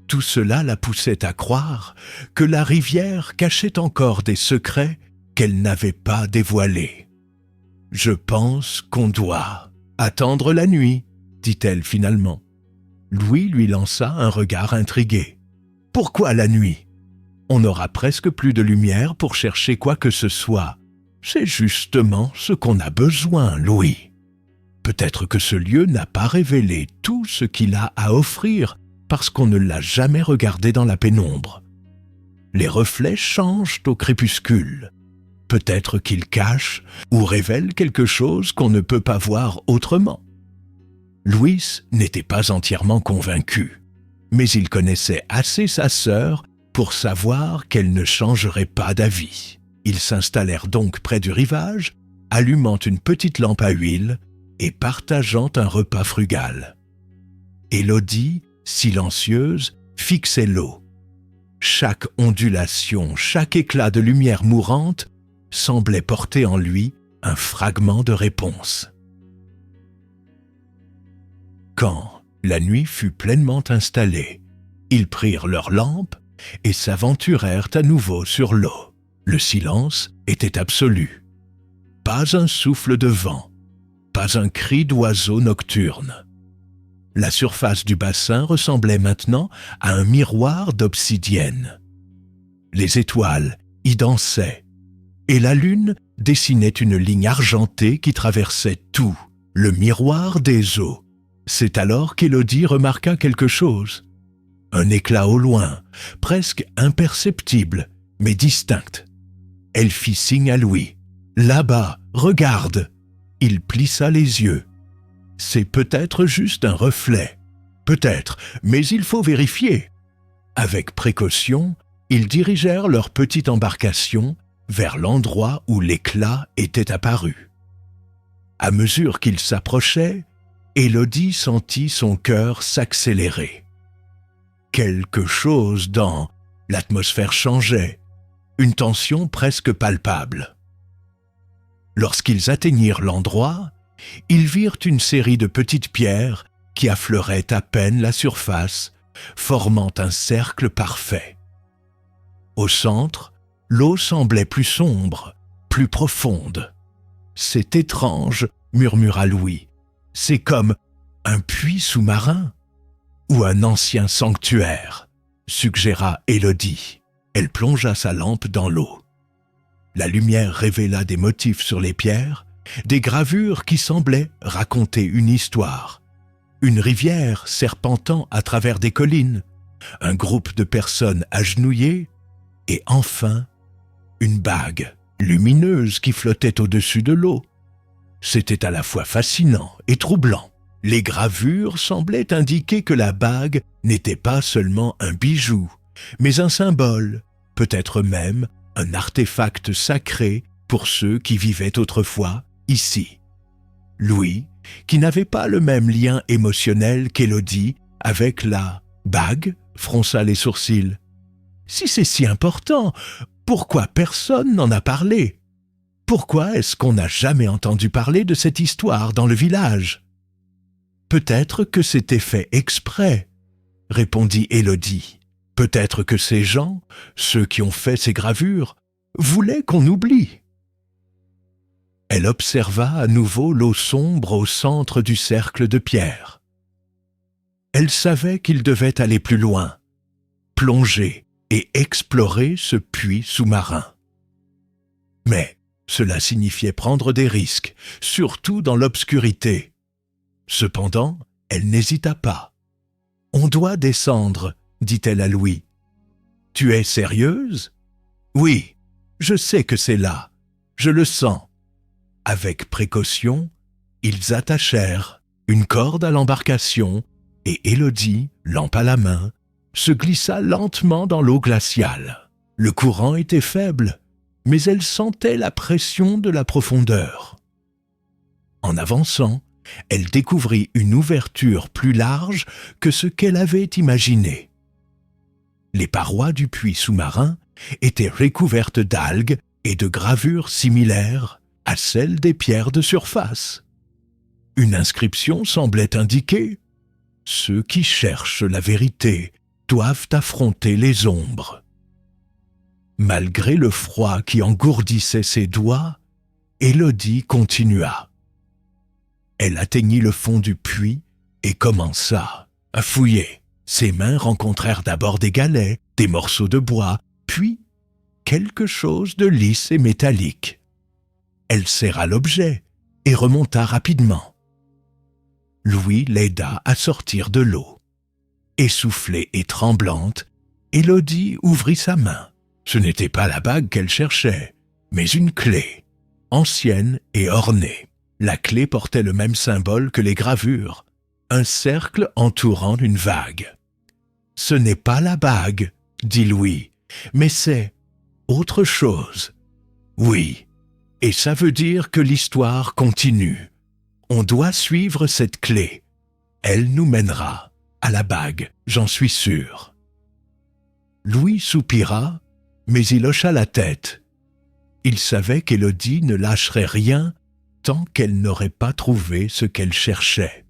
Tout cela la poussait à croire que la rivière cachait encore des secrets qu'elle n'avait pas dévoilés. « Je pense qu'on doit attendre la nuit, » dit-elle finalement. Louis lui lança un regard intrigué. « Pourquoi la nuit? On n'aura presque plus de lumière pour chercher quoi que ce soit. C'est justement ce qu'on a besoin, Louis. Peut-être que ce lieu n'a pas révélé tout ce qu'il a à offrir parce qu'on ne l'a jamais regardé dans la pénombre. Les reflets changent au crépuscule. Peut-être qu'ils cachent ou révèlent quelque chose qu'on ne peut pas voir autrement. » Louis n'était pas entièrement convaincu, mais il connaissait assez sa sœur pour savoir qu'elle ne changerait pas d'avis. Ils s'installèrent donc près du rivage, allumant une petite lampe à huile et partageant un repas frugal. Élodie, silencieuse, fixait l'eau. Chaque ondulation, chaque éclat de lumière mourante semblait porter en lui un fragment de réponse. Quand la nuit fut pleinement installée, ils prirent leurs lampes et s'aventurèrent à nouveau sur l'eau. Le silence était absolu. Pas un souffle de vent, pas un cri d'oiseau nocturne. La surface du bassin ressemblait maintenant à un miroir d'obsidienne. Les étoiles y dansaient, et la lune dessinait une ligne argentée qui traversait tout, le miroir des eaux. C'est alors qu'Élodie remarqua quelque chose. Un éclat au loin, presque imperceptible, mais distinct. Elle fit signe à Louis. « Là-bas, regarde !» Il plissa les yeux. « C'est peut-être juste un reflet. Peut-être, mais il faut vérifier. » Avec précaution, ils dirigèrent leur petite embarcation vers l'endroit où l'éclat était apparu. À mesure qu'il s'approchait, Élodie sentit son cœur s'accélérer. Quelque chose dans l'atmosphère changeait, une tension presque palpable. Lorsqu'ils atteignirent l'endroit, ils virent une série de petites pierres qui affleuraient à peine la surface, formant un cercle parfait. Au centre, l'eau semblait plus sombre, plus profonde. « C'est étrange, » murmura Louis. « C'est comme un puits sous-marin ou un ancien sanctuaire, » suggéra Élodie. Elle plongea sa lampe dans l'eau. La lumière révéla des motifs sur les pierres, des gravures qui semblaient raconter une histoire. Une rivière serpentant à travers des collines, un groupe de personnes agenouillées, et enfin, une bague lumineuse qui flottait au-dessus de l'eau. C'était à la fois fascinant et troublant. Les gravures semblaient indiquer que la bague n'était pas seulement un bijou, mais un symbole, peut-être même un artefact sacré pour ceux qui vivaient autrefois ici. Louis, qui n'avait pas le même lien émotionnel qu'Élodie avec la bague, fronça les sourcils. « Si c'est si important, pourquoi personne n'en a parlé? Pourquoi est-ce qu'on n'a jamais entendu parler de cette histoire dans le village? » « Peut-être que c'était fait exprès, » répondit Élodie. « Peut-être que ces gens, ceux qui ont fait ces gravures, voulaient qu'on oublie. » Elle observa à nouveau l'eau sombre au centre du cercle de pierre. Elle savait qu'il devait aller plus loin, plonger et explorer ce puits sous-marin. Mais cela signifiait prendre des risques, surtout dans l'obscurité. Cependant, elle n'hésita pas. « On doit descendre, » dit-elle à Louis. « Tu es sérieuse ? » ?»« Oui, je sais que c'est là, je le sens. » Avec précaution, ils attachèrent une corde à l'embarcation et Élodie, lampe à la main, se glissa lentement dans l'eau glaciale. Le courant était faible, mais elle sentait la pression de la profondeur. En avançant, elle découvrit une ouverture plus large que ce qu'elle avait imaginé. Les parois du puits sous-marin étaient recouvertes d'algues et de gravures similaires à celles des pierres de surface. Une inscription semblait indiquer « Ceux qui cherchent la vérité doivent affronter les ombres. » Malgré le froid qui engourdissait ses doigts, Élodie continua. Elle atteignit le fond du puits et commença à fouiller. Ses mains rencontrèrent d'abord des galets, des morceaux de bois, puis quelque chose de lisse et métallique. Elle serra l'objet et remonta rapidement. Louis l'aida à sortir de l'eau. Essoufflée et tremblante, Élodie ouvrit sa main. Ce n'était pas la bague qu'elle cherchait, mais une clé, ancienne et ornée. La clé portait le même symbole que les gravures, un cercle entourant une vague. « Ce n'est pas la bague, » dit Louis, « mais c'est autre chose. » « Oui, et ça veut dire que l'histoire continue. On doit suivre cette clé. Elle nous mènera à la bague, j'en suis sûr. » Louis soupira, mais il hocha la tête. Il savait qu'Élodie ne lâcherait rien tant qu'elle n'aurait pas trouvé ce qu'elle cherchait.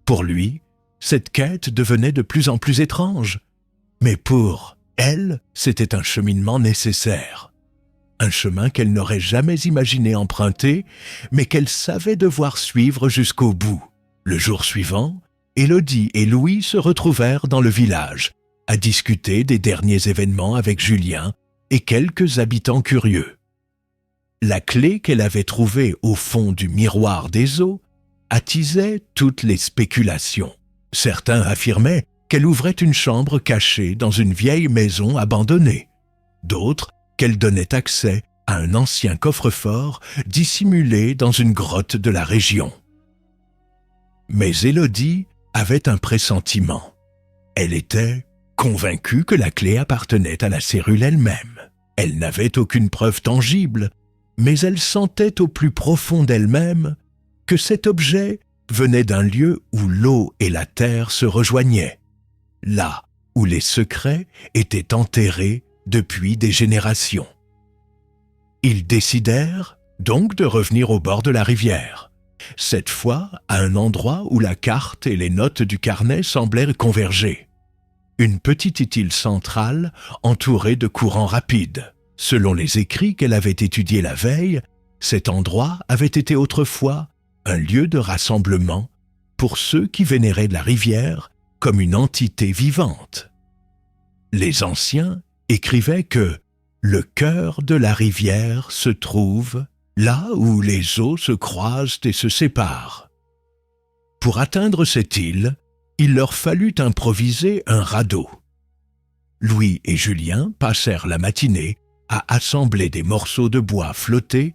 Pour lui, cette quête devenait de plus en plus étrange, mais pour elle, c'était un cheminement nécessaire. Un chemin qu'elle n'aurait jamais imaginé emprunter, mais qu'elle savait devoir suivre jusqu'au bout. Le jour suivant, Élodie et Louis se retrouvèrent dans le village, à discuter des derniers événements avec Julien et quelques habitants curieux. La clé qu'elle avait trouvée au fond du miroir des eaux attisait toutes les spéculations. Certains affirmaient qu'elle ouvrait une chambre cachée dans une vieille maison abandonnée. D'autres qu'elle donnait accès à un ancien coffre-fort dissimulé dans une grotte de la région. Mais Élodie avait un pressentiment. Elle était convaincue que la clé appartenait à la cellule elle-même. Elle n'avait aucune preuve tangible, mais elle sentait au plus profond d'elle-même que cet objet venait d'un lieu où l'eau et la terre se rejoignaient, là où les secrets étaient enterrés depuis des générations. Ils décidèrent donc de revenir au bord de la rivière, cette fois à un endroit où la carte et les notes du carnet semblèrent converger. Une petite île centrale entourée de courants rapides. Selon les écrits qu'elle avait étudiés la veille, cet endroit avait été autrefois un lieu de rassemblement pour ceux qui vénéraient la rivière comme une entité vivante. Les anciens écrivaient que le cœur de la rivière se trouve là où les eaux se croisent et se séparent. Pour atteindre cette île, il leur fallut improviser un radeau. Louis et Julien passèrent la matinée à assembler des morceaux de bois flottés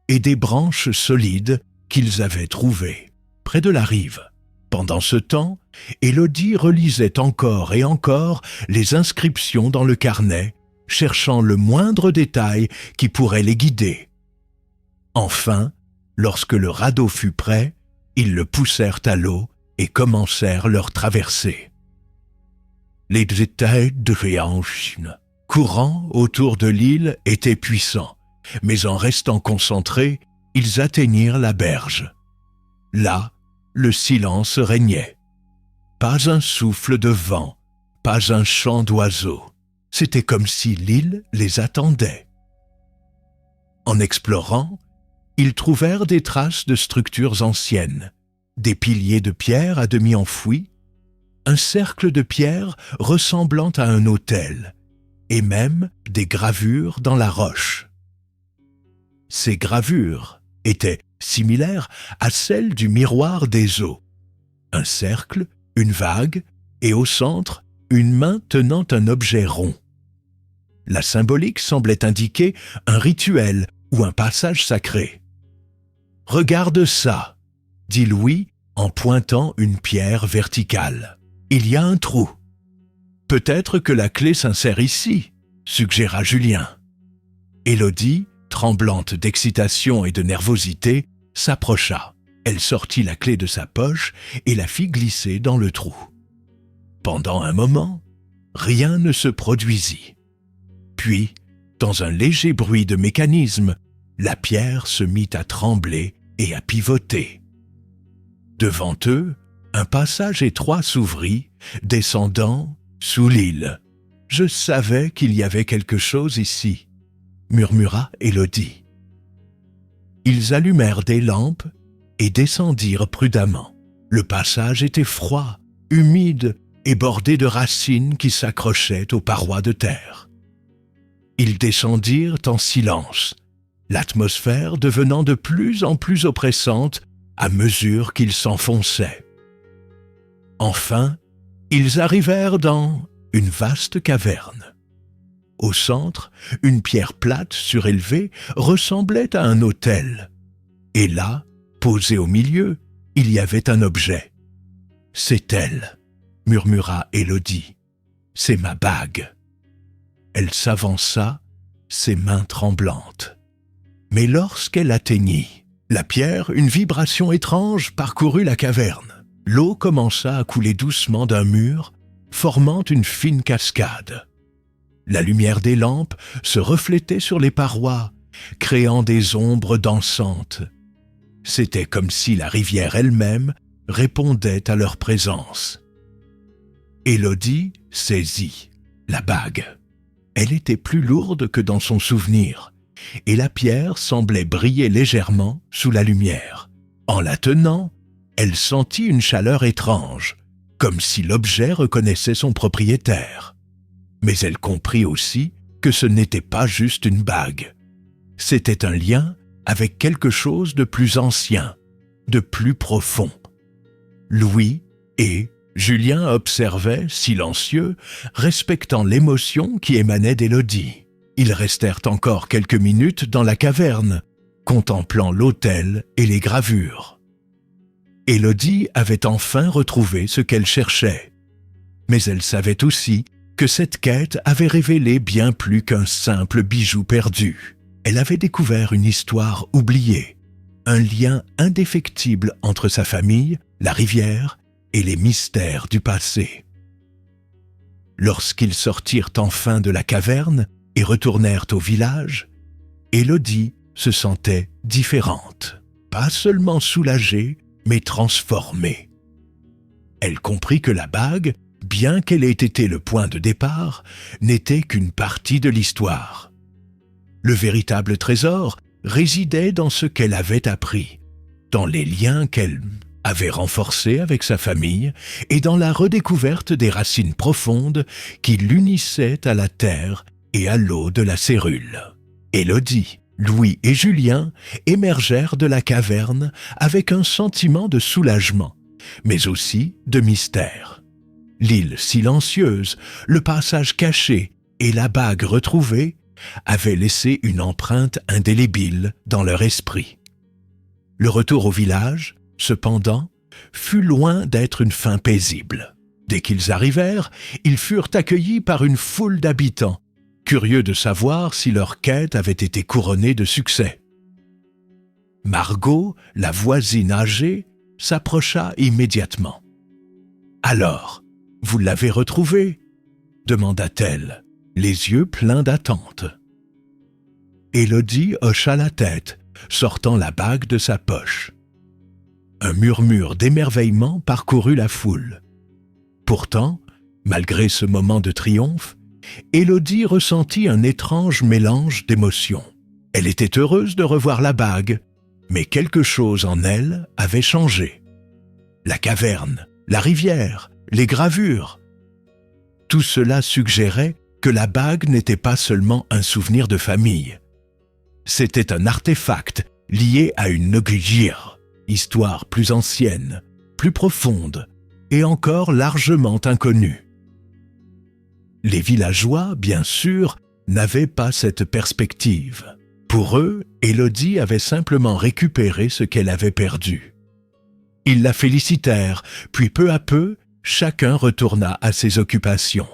et des branches solides qu'ils avaient trouvées près de la rive. Pendant ce temps, Élodie relisait encore et encore les inscriptions dans le carnet, cherchant le moindre détail qui pourrait les guider. Enfin, lorsque le radeau fut prêt, ils le poussèrent à l'eau et commencèrent leur traversée. Les étés de Rianchine courant autour de l'île étaient puissants, mais en restant concentrés, ils atteignirent la berge. Là, le silence régnait. Pas un souffle de vent, pas un chant d'oiseaux. C'était comme si l'île les attendait. En explorant, ils trouvèrent des traces de structures anciennes, des piliers de pierre à demi enfouis, un cercle de pierre ressemblant à un autel, et même des gravures dans la roche. Ces gravures étaient similaires à celles du miroir des eaux. Un cercle, une vague, et au centre, une main tenant un objet rond. La symbolique semblait indiquer un rituel ou un passage sacré. « Regarde ça !» dit Louis en pointant une pierre verticale. « Il y a un trou. » « Peut-être que la clé s'insère ici, » suggéra Julien. Élodie, tremblante d'excitation et de nervosité, s'approcha. Elle sortit la clé de sa poche et la fit glisser dans le trou. Pendant un moment, rien ne se produisit. Puis, dans un léger bruit de mécanisme, la pierre se mit à trembler et à pivoter. Devant eux, un passage étroit s'ouvrit, descendant sous l'île. « Je savais qu'il y avait quelque chose ici », murmura Élodie. Ils allumèrent des lampes et descendirent prudemment. Le passage était froid, humide et bordé de racines qui s'accrochaient aux parois de terre. Ils descendirent en silence, l'atmosphère devenant de plus en plus oppressante à mesure qu'ils s'enfonçaient. Enfin, ils arrivèrent dans une vaste caverne. Au centre, une pierre plate surélevée ressemblait à un autel. Et là, posé au milieu, il y avait un objet. « C'est elle », murmura Élodie. « C'est ma bague. » Elle s'avança, ses mains tremblantes. Mais lorsqu'elle atteignit la pierre, une vibration étrange parcourut la caverne. L'eau commença à couler doucement d'un mur, formant une fine cascade. La lumière des lampes se reflétait sur les parois, créant des ombres dansantes. C'était comme si la rivière elle-même répondait à leur présence. Élodie saisit la bague. Elle était plus lourde que dans son souvenir, et la pierre semblait briller légèrement sous la lumière. En la tenant, elle sentit une chaleur étrange, comme si l'objet reconnaissait son propriétaire. Mais elle comprit aussi que ce n'était pas juste une bague. C'était un lien avec quelque chose de plus ancien, de plus profond. Louis et Julien observaient, silencieux, respectant l'émotion qui émanait d'Élodie. Ils restèrent encore quelques minutes dans la caverne, contemplant l'autel et les gravures. Élodie avait enfin retrouvé ce qu'elle cherchait. Mais elle savait aussi que cette quête avait révélé bien plus qu'un simple bijou perdu. elle avait découvert une histoire oubliée, un lien indéfectible entre sa famille, la rivière et les mystères du passé. Lorsqu'ils sortirent enfin de la caverne et retournèrent au village, Élodie se sentait différente, pas seulement soulagée, mais transformée. Elle comprit que la bague, bien qu'elle ait été le point de départ, n'était qu'une partie de l'histoire. Le véritable trésor résidait dans ce qu'elle avait appris, dans les liens qu'elle avait renforcés avec sa famille et dans la redécouverte des racines profondes qui l'unissaient à la terre et à l'eau de la cérule. Élodie, Louis et Julien émergèrent de la caverne avec un sentiment de soulagement, mais aussi de mystère. L'île silencieuse, le passage caché et la bague retrouvée avaient laissé une empreinte indélébile dans leur esprit. Le retour au village, cependant, fut loin d'être une fin paisible. Dès qu'ils arrivèrent, ils furent accueillis par une foule d'habitants, curieux de savoir si leur quête avait été couronnée de succès. Margot, la voisine âgée, s'approcha immédiatement. « Alors, vous l'avez retrouvé ?» demanda-t-elle, les yeux pleins d'attente. Élodie hocha la tête, sortant la bague de sa poche. Un murmure d'émerveillement parcourut la foule. Pourtant, malgré ce moment de triomphe, Élodie ressentit un étrange mélange d'émotions. Elle était heureuse de revoir la bague, mais quelque chose en elle avait changé. La caverne, la rivière, les gravures. Tout cela suggérait que la bague n'était pas seulement un souvenir de famille. C'était un artefact lié à une Nogir, histoire plus ancienne, plus profonde et encore largement inconnue. Les villageois, bien sûr, n'avaient pas cette perspective. Pour eux, Élodie avait simplement récupéré ce qu'elle avait perdu. Ils la félicitèrent, puis peu à peu, chacun retourna à ses occupations.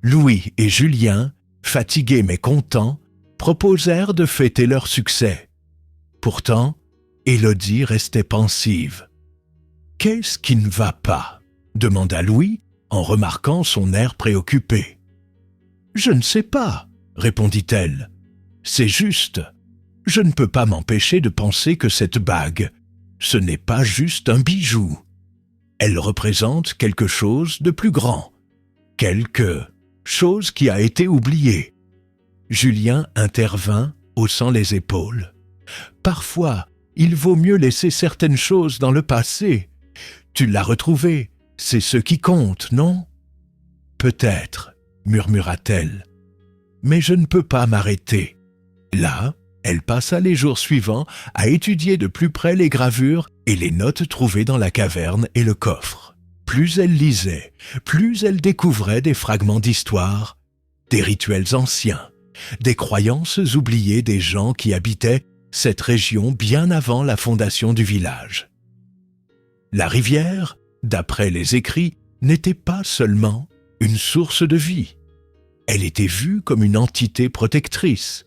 Louis et Julien, fatigués mais contents, proposèrent de fêter leur succès. Pourtant, Élodie restait pensive. « Qu'est-ce qui ne va pas ?» demanda Louis en remarquant son air préoccupé. « Je ne sais pas, » répondit-elle. « C'est juste, je ne peux pas m'empêcher de penser que cette bague, ce n'est pas juste un bijou. Elle représente quelque chose de plus grand, quelque chose qui a été oubliée. » Julien intervint, haussant les épaules. « Parfois, il vaut mieux laisser certaines choses dans le passé. Tu l'as retrouvée, c'est ce qui compte, non ?»« Peut-être, » murmura-t-elle, « mais je ne peux pas m'arrêter. » Là, elle passa les jours suivants à étudier de plus près les gravures et les notes trouvées dans la caverne et le coffre. Plus elle lisait, plus elle découvrait des fragments d'histoire, des rituels anciens, des croyances oubliées des gens qui habitaient cette région bien avant la fondation du village. La rivière, d'après les écrits, n'était pas seulement une source de vie. Elle était vue comme une entité protectrice,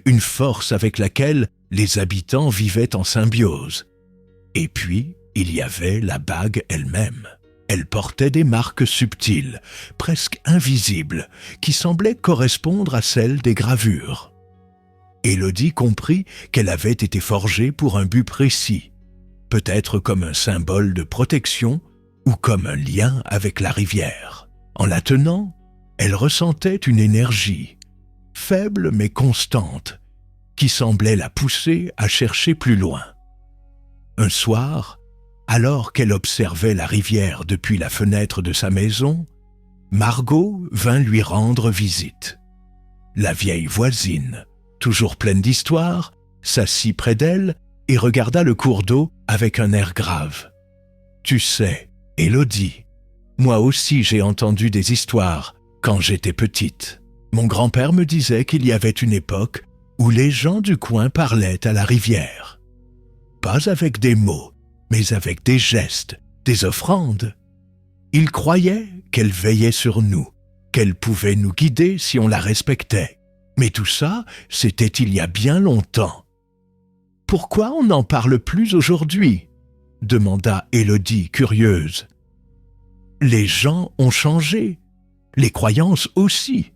une force avec laquelle les habitants vivaient en symbiose. Et puis, il y avait la bague elle-même. Elle portait des marques subtiles, presque invisibles, qui semblaient correspondre à celles des gravures. Élodie comprit qu'elle avait été forgée pour un but précis, peut-être comme un symbole de protection ou comme un lien avec la rivière. En la tenant, elle ressentait une énergie, faible mais constante, qui semblait la pousser à chercher plus loin. Un soir, alors qu'elle observait la rivière depuis la fenêtre de sa maison, Margot vint lui rendre visite. La vieille voisine, toujours pleine d'histoire, s'assit près d'elle et regarda le cours d'eau avec un air grave. « Tu sais, Élodie, moi aussi j'ai entendu des histoires quand j'étais petite. Mon grand-père me disait qu'il y avait une époque où les gens du coin parlaient à la rivière. Pas avec des mots, mais avec des gestes, des offrandes. Ils croyaient qu'elle veillait sur nous, qu'elle pouvait nous guider si on la respectait. Mais tout ça, c'était il y a bien longtemps. « Pourquoi on n'en parle plus aujourd'hui ?» demanda Élodie, curieuse. « Les gens ont changé, les croyances aussi.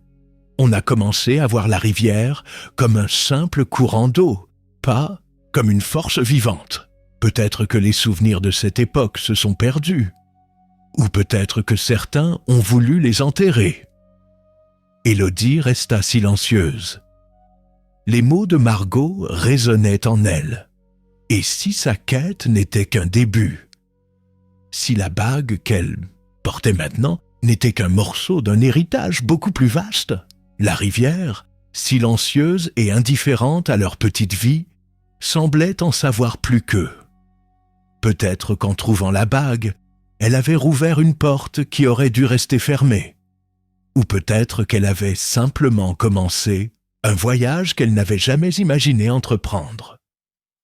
On a commencé à voir la rivière comme un simple courant d'eau, pas comme une force vivante. Peut-être que les souvenirs de cette époque se sont perdus. Ou peut-être que certains ont voulu les enterrer. » Élodie resta silencieuse. Les mots de Margot résonnaient en elle. Et si sa quête n'était qu'un début? Si la bague qu'elle portait maintenant n'était qu'un morceau d'un héritage beaucoup plus vaste? La rivière, silencieuse et indifférente à leur petite vie, semblait en savoir plus qu'eux. Peut-être qu'en trouvant la bague, elle avait rouvert une porte qui aurait dû rester fermée. Ou peut-être qu'elle avait simplement commencé un voyage qu'elle n'avait jamais imaginé entreprendre.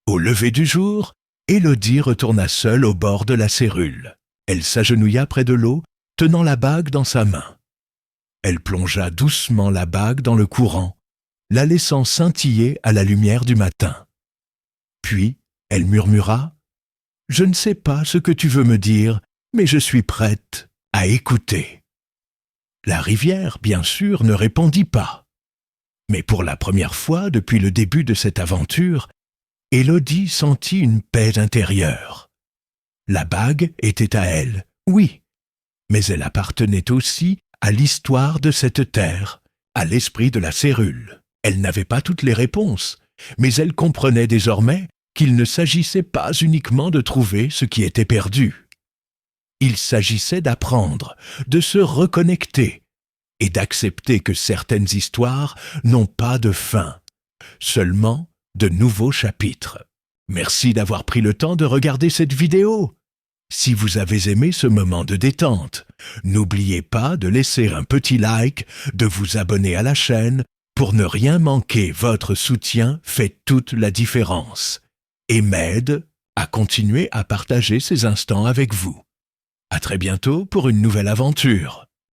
Au lever du jour, Élodie retourna seule au bord de la Sérule. Elle s'agenouilla près de l'eau, tenant la bague dans sa main. Elle plongea doucement la bague dans le courant, la laissant scintiller à la lumière du matin. Puis, elle murmura « Je ne sais pas ce que tu veux me dire, mais je suis prête à écouter. » La rivière, bien sûr, ne répondit pas. Mais pour la première fois depuis le début de cette aventure, Élodie sentit une paix intérieure. La bague était à elle, oui, mais elle appartenait aussi à l'histoire de cette terre, à l'esprit de la Sérule. Elle n'avait pas toutes les réponses, mais elle comprenait désormais qu'il ne s'agissait pas uniquement de trouver ce qui était perdu. Il s'agissait d'apprendre, de se reconnecter et d'accepter que certaines histoires n'ont pas de fin, seulement de nouveaux chapitres. Merci d'avoir pris le temps de regarder cette vidéo. Si vous avez aimé ce moment de détente, n'oubliez pas de laisser un petit like, de vous abonner à la chaîne pour ne rien manquer. Votre soutien fait toute la différence et m'aide à continuer à partager ces instants avec vous. À très bientôt pour une nouvelle aventure.